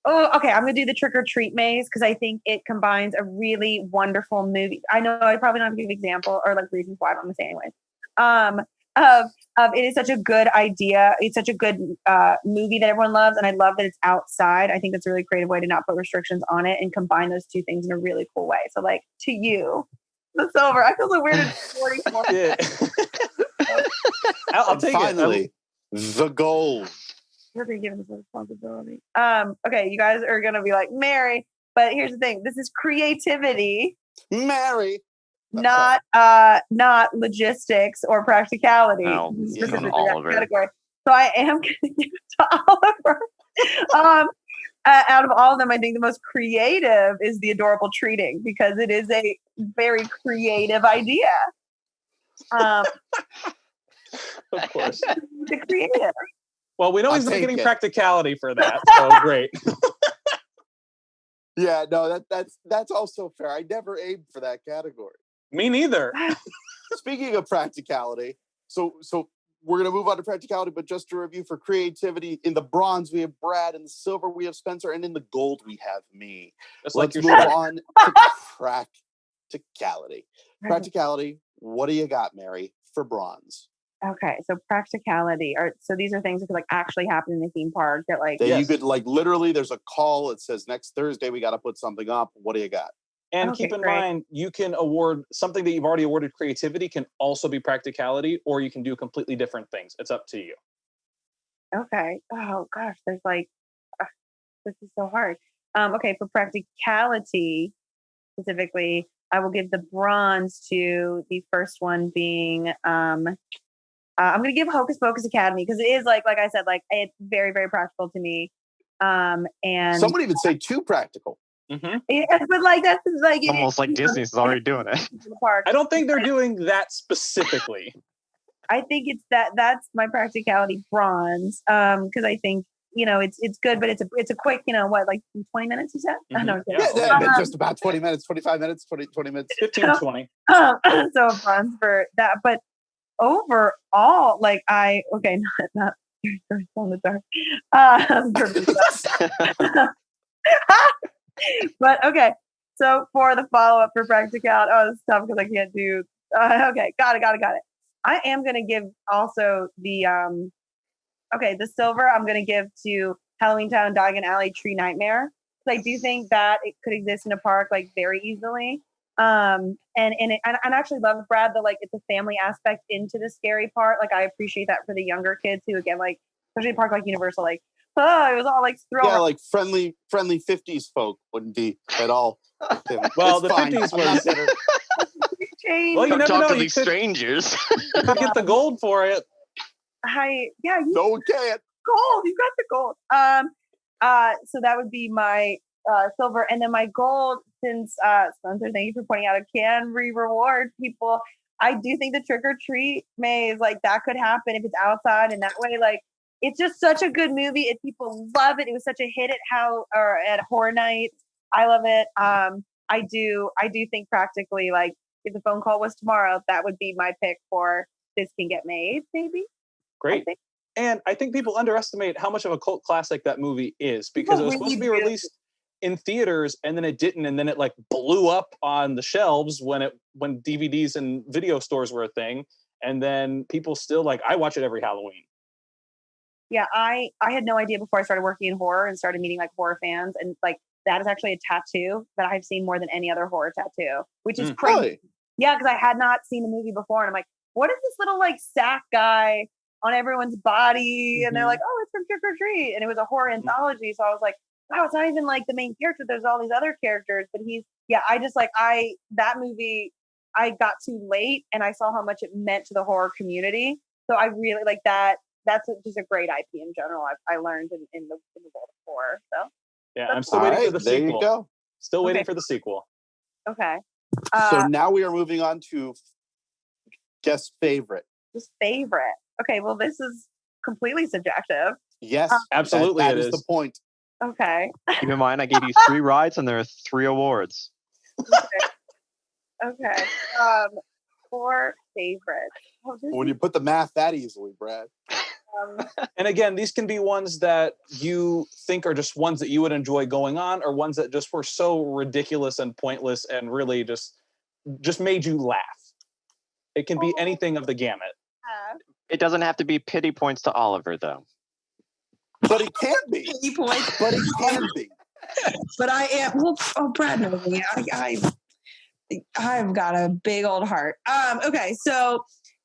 gonna do the Trick or Treat maze because I think it combines a really wonderful movie. I know I probably don't have to give an example or like reasons why, but I'm gonna say anyway. It is such a good idea. It's such a good movie that everyone loves, and I love that it's outside. I think that's a really creative way to not put restrictions on it and combine those two things in a really cool way. So, like, to you, the Silver. I feel so weird. Yeah. I'll take finally, the gold. You're being given this responsibility. Okay, you guys are gonna be like Mary, but here's the thing: this is creativity, Mary. not logistics or practicality. No, Specifically on that Oliver. category. So I am going to give it to Oliver. Out of all of them, I think the most creative is the adorable treating because it is a very creative idea. Of course. The creative. Well, we know I'll he's not take getting it. practicality for that, so great. Yeah, no, that's also fair. I never aimed for that category. Me neither. Speaking of practicality, so we're gonna move on to practicality, but just to review for creativity, in the bronze we have Brad, in the silver we have Spencer, and in the gold we have me. Just like Let's your move shirt. on to practicality. Practicality, what do you got, Mary, for bronze? Okay, so practicality. So these are things that could like actually happen in the theme park that like That you Yes. could like literally there's a call, it says next Thursday we gotta put something up. What do you got? And Okay, keep in great. mind, you can award something that you've already awarded creativity can also be practicality, or you can do completely different things. It's up to you. Okay. Oh gosh, there's like this is so hard. Okay, for practicality specifically, I will give the bronze to the first one being I'm gonna give Hocus Pocus Academy because it is like I said, like it's very, very practical to me. And Some would even say too practical. Mm-hmm. yes, but like that's like Almost like Disney's already doing it. the park. I don't think they're doing that specifically. I think it's that's my practicality bronze. Because I think it's good, but it's a quick what like 20 minutes you said? Mhm. No, Yeah. Yeah, just about 20 minutes, 25 minutes, 20 minutes. 15, 20. so a bronze for that. But overall, like not on the dark. But okay. So for the follow up for practicality, this is tough because I can't do. Okay, got it. I am gonna give also the the silver. I'm gonna give to Halloween Town Diagon Alley Tree Nightmare because I do think that it could exist in a park like very easily. And I actually love Brad the like it's a family aspect into the scary part. Like I appreciate that for the younger kids who again like especially a park like Universal like it was all like thrill. Yeah, like friendly 50s folk wouldn't be at all. Well, It's the fine. 50s I'm not was- bitter. Change. Well, you Don't never talk know. to You these could strangers. get the gold for it. No one can't. Gold. You got the gold. So that would be my silver, and then my gold. Since Spencer, thank you for pointing out, it can reward people. I do think the trick or treat maze like that could happen if it's outside in that way. Like it's just such a good movie, and people love it. It was such a hit at Horror Nights. I love it. I do think practically like if the phone call was tomorrow, that would be my pick for this can get made. Maybe. Great. And I think people underestimate how much of a cult classic that movie is because it was supposed to be released in theaters and then it didn't, and then it like blew up on the shelves when DVDs and video stores were a thing, and then people still like I watch it every Halloween. Yeah, I had no idea before I started working in horror and started meeting like horror fans, and like that is actually a tattoo that I've seen more than any other horror tattoo, which is crazy. Really? Yeah, because I had not seen the movie before, and I'm like, what is this little like sack guy on everyone's body? And they're like, oh, it's from Trick or Treat, and it was a horror anthology. So I was like, wow, it's not even like the main character. There's all these other characters, but that movie I got too late, and I saw how much it meant to the horror community. So I really like that. That's just a great IP in general. I learned in the world of horror. So Yeah, I'm still waiting for the there sequel. you go. Still waiting for the sequel. okay, So now we are moving on to guest favorite. just favorite. Okay, well this is completely subjective. Yes, Absolutely that it is is. the point. Okay, Keep in mind, I gave you 3 rides and there are 3 awards. okay. For favorite. Oh, When you put the math that easily, Brad. And again, these can be ones that you think are just ones that you would enjoy going on, or ones that just were so ridiculous and pointless and really just made you laugh. It can be anything of the gamut. It doesn't have to be pity points to Oliver, though. But it can be. Pity points. But it can be. But I am. Well, Brad knows me. I've got a big old heart. Okay, so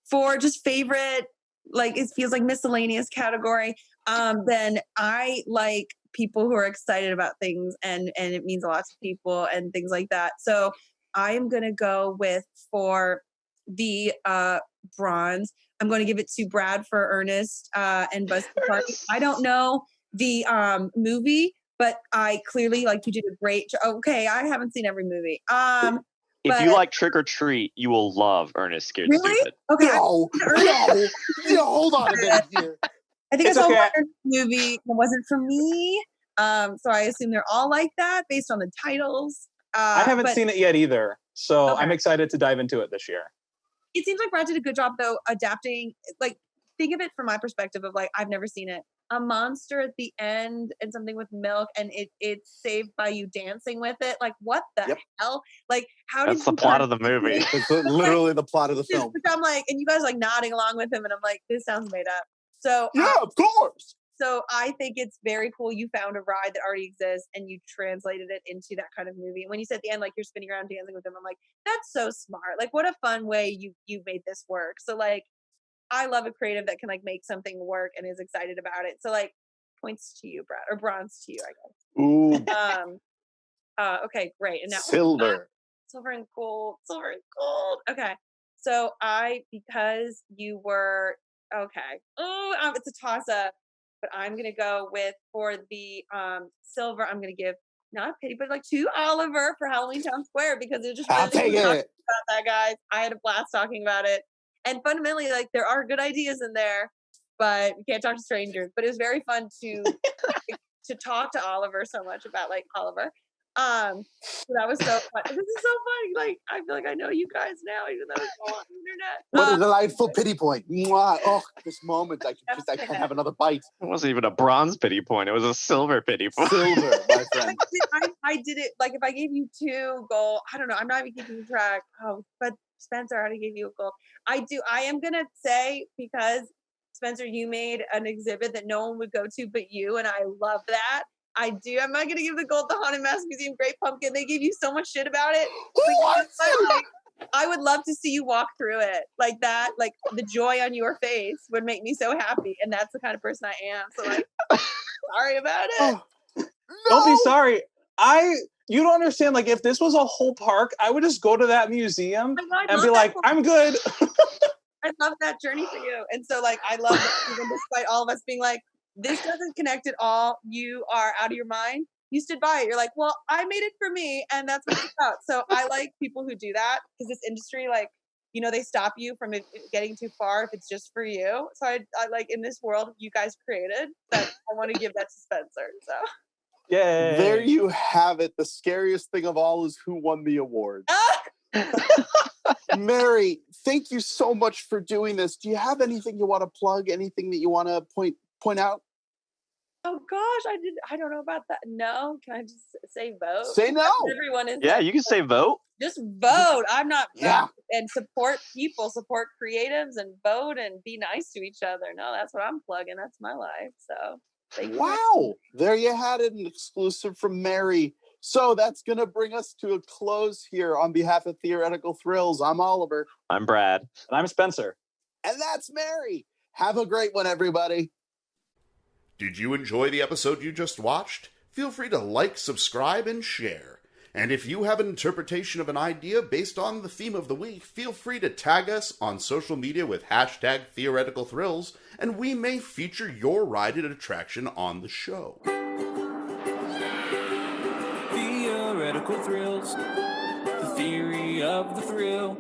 for just favorite, like it feels like miscellaneous category. Then I like people who are excited about things, and it means a lot to people and things like that. So I am gonna go with for the bronze. I'm going to give it to Brad for Ernest and Buster Party. I don't know the movie, but I clearly like you did a great job. Okay, I haven't seen every movie. If you like Trick or Treat, you will love Ernest Scared Really? Stupid. Okay. No, hold on a minute here. I think It's I saw okay. one movie that wasn't for me. So I assume they're all like that based on the titles. I haven't seen it yet either, so Okay. I'm excited to dive into it this year. It seems like Brad did a good job though adapting. Like, think of it from my perspective of like I've never seen it. A monster at the end and something with milk, and it's saved by you dancing with it. Like, what the hell? Like, how That's did the you plot guys of the movie. It's literally the plot of the film. I'm like, and you guys like nodding along with him, and I'm like, this sounds made up. So Yeah, of course. So I think it's very cool you found a ride that already exists and you translated it into that kind of movie. And when you said at the end, like you're spinning around dancing with them, I'm like, that's so smart. Like, what a fun way you made this work. So like, I love a creative that can like make something work and is excited about it. So like, points to you, Brad, or bronze to you, I guess. Ooh, Okay, great. And now silver. Silver and gold. Okay. So because you were okay. It's a toss up. But I'm gonna go with for the silver. I'm gonna give not a pity, but like to Oliver for Halloween Town Square because it just I'll really take talking it. about that, guys. I had a blast talking about it, and fundamentally, like there are good ideas in there, but we can't talk to strangers. But it was very fun to talk to Oliver so much about like Oliver. So that was so fun. This is so funny. Like I feel like I know you guys now, even though it's all on the internet. What a delightful pity point. Mwah. Oh, this moment, I can't have another bite. It wasn't even a bronze pity point. It was a silver pity point. Silver, my friend. I did it. Like if I gave you 2 gold, I don't know. I'm not even keeping track. Oh, but Spencer, I already gave you a gold. I am gonna say because Spencer, you made an exhibit that no one would go to but you, and I love that. I do. I'm not going to give the gold to Haunted Mask Museum Great Pumpkin. They gave you so much shit about it. What? I would love to see you walk through it like that. Like the joy on your face would make me so happy. And that's the kind of person I am. So like, sorry about it. Oh, no. Don't be sorry. You don't understand. Like if this was a whole park, I would just go to that museum and be like, I'm good. I love that journey for you. And so like, I love that even despite all of us being like, this doesn't connect at all. You are out of your mind. You stood by it. You're like, well, I made it for me, and that's what it's about. So I like people who do that because this industry, like, you know, they stop you from it getting too far if it's just for you. So I like in this world you guys created that. I want to give that to Spencer. So Yay. There you have it. The scariest thing of all is who won the award. Mary, thank you so much for doing this. Do you have anything you want to plug? Anything that you want to point out? Oh gosh, I don't know about that. No, can I just say vote? Say no. Everyone is Yeah, you can say vote. just vote. I'm not Yeah. and support people, support creatives, and vote and be nice to each other. No, that's what I'm plugging. That's my life. So thank you. Wow. There you had it, an exclusive from Mary. So that's going to bring us to a close here. On behalf of Theoretical Thrills, I'm Oliver. I'm Brad. And I'm Spencer. And that's Mary. Have a great one, everybody. Did you enjoy the episode you just watched? Feel free to like, subscribe, and share. And if you have an interpretation of an idea based on the theme of the week, feel free to tag us on social media with hashtag Theoretical Thrills, and we may feature your ride and attraction on the show. Theoretical thrills, the theory of the thrill.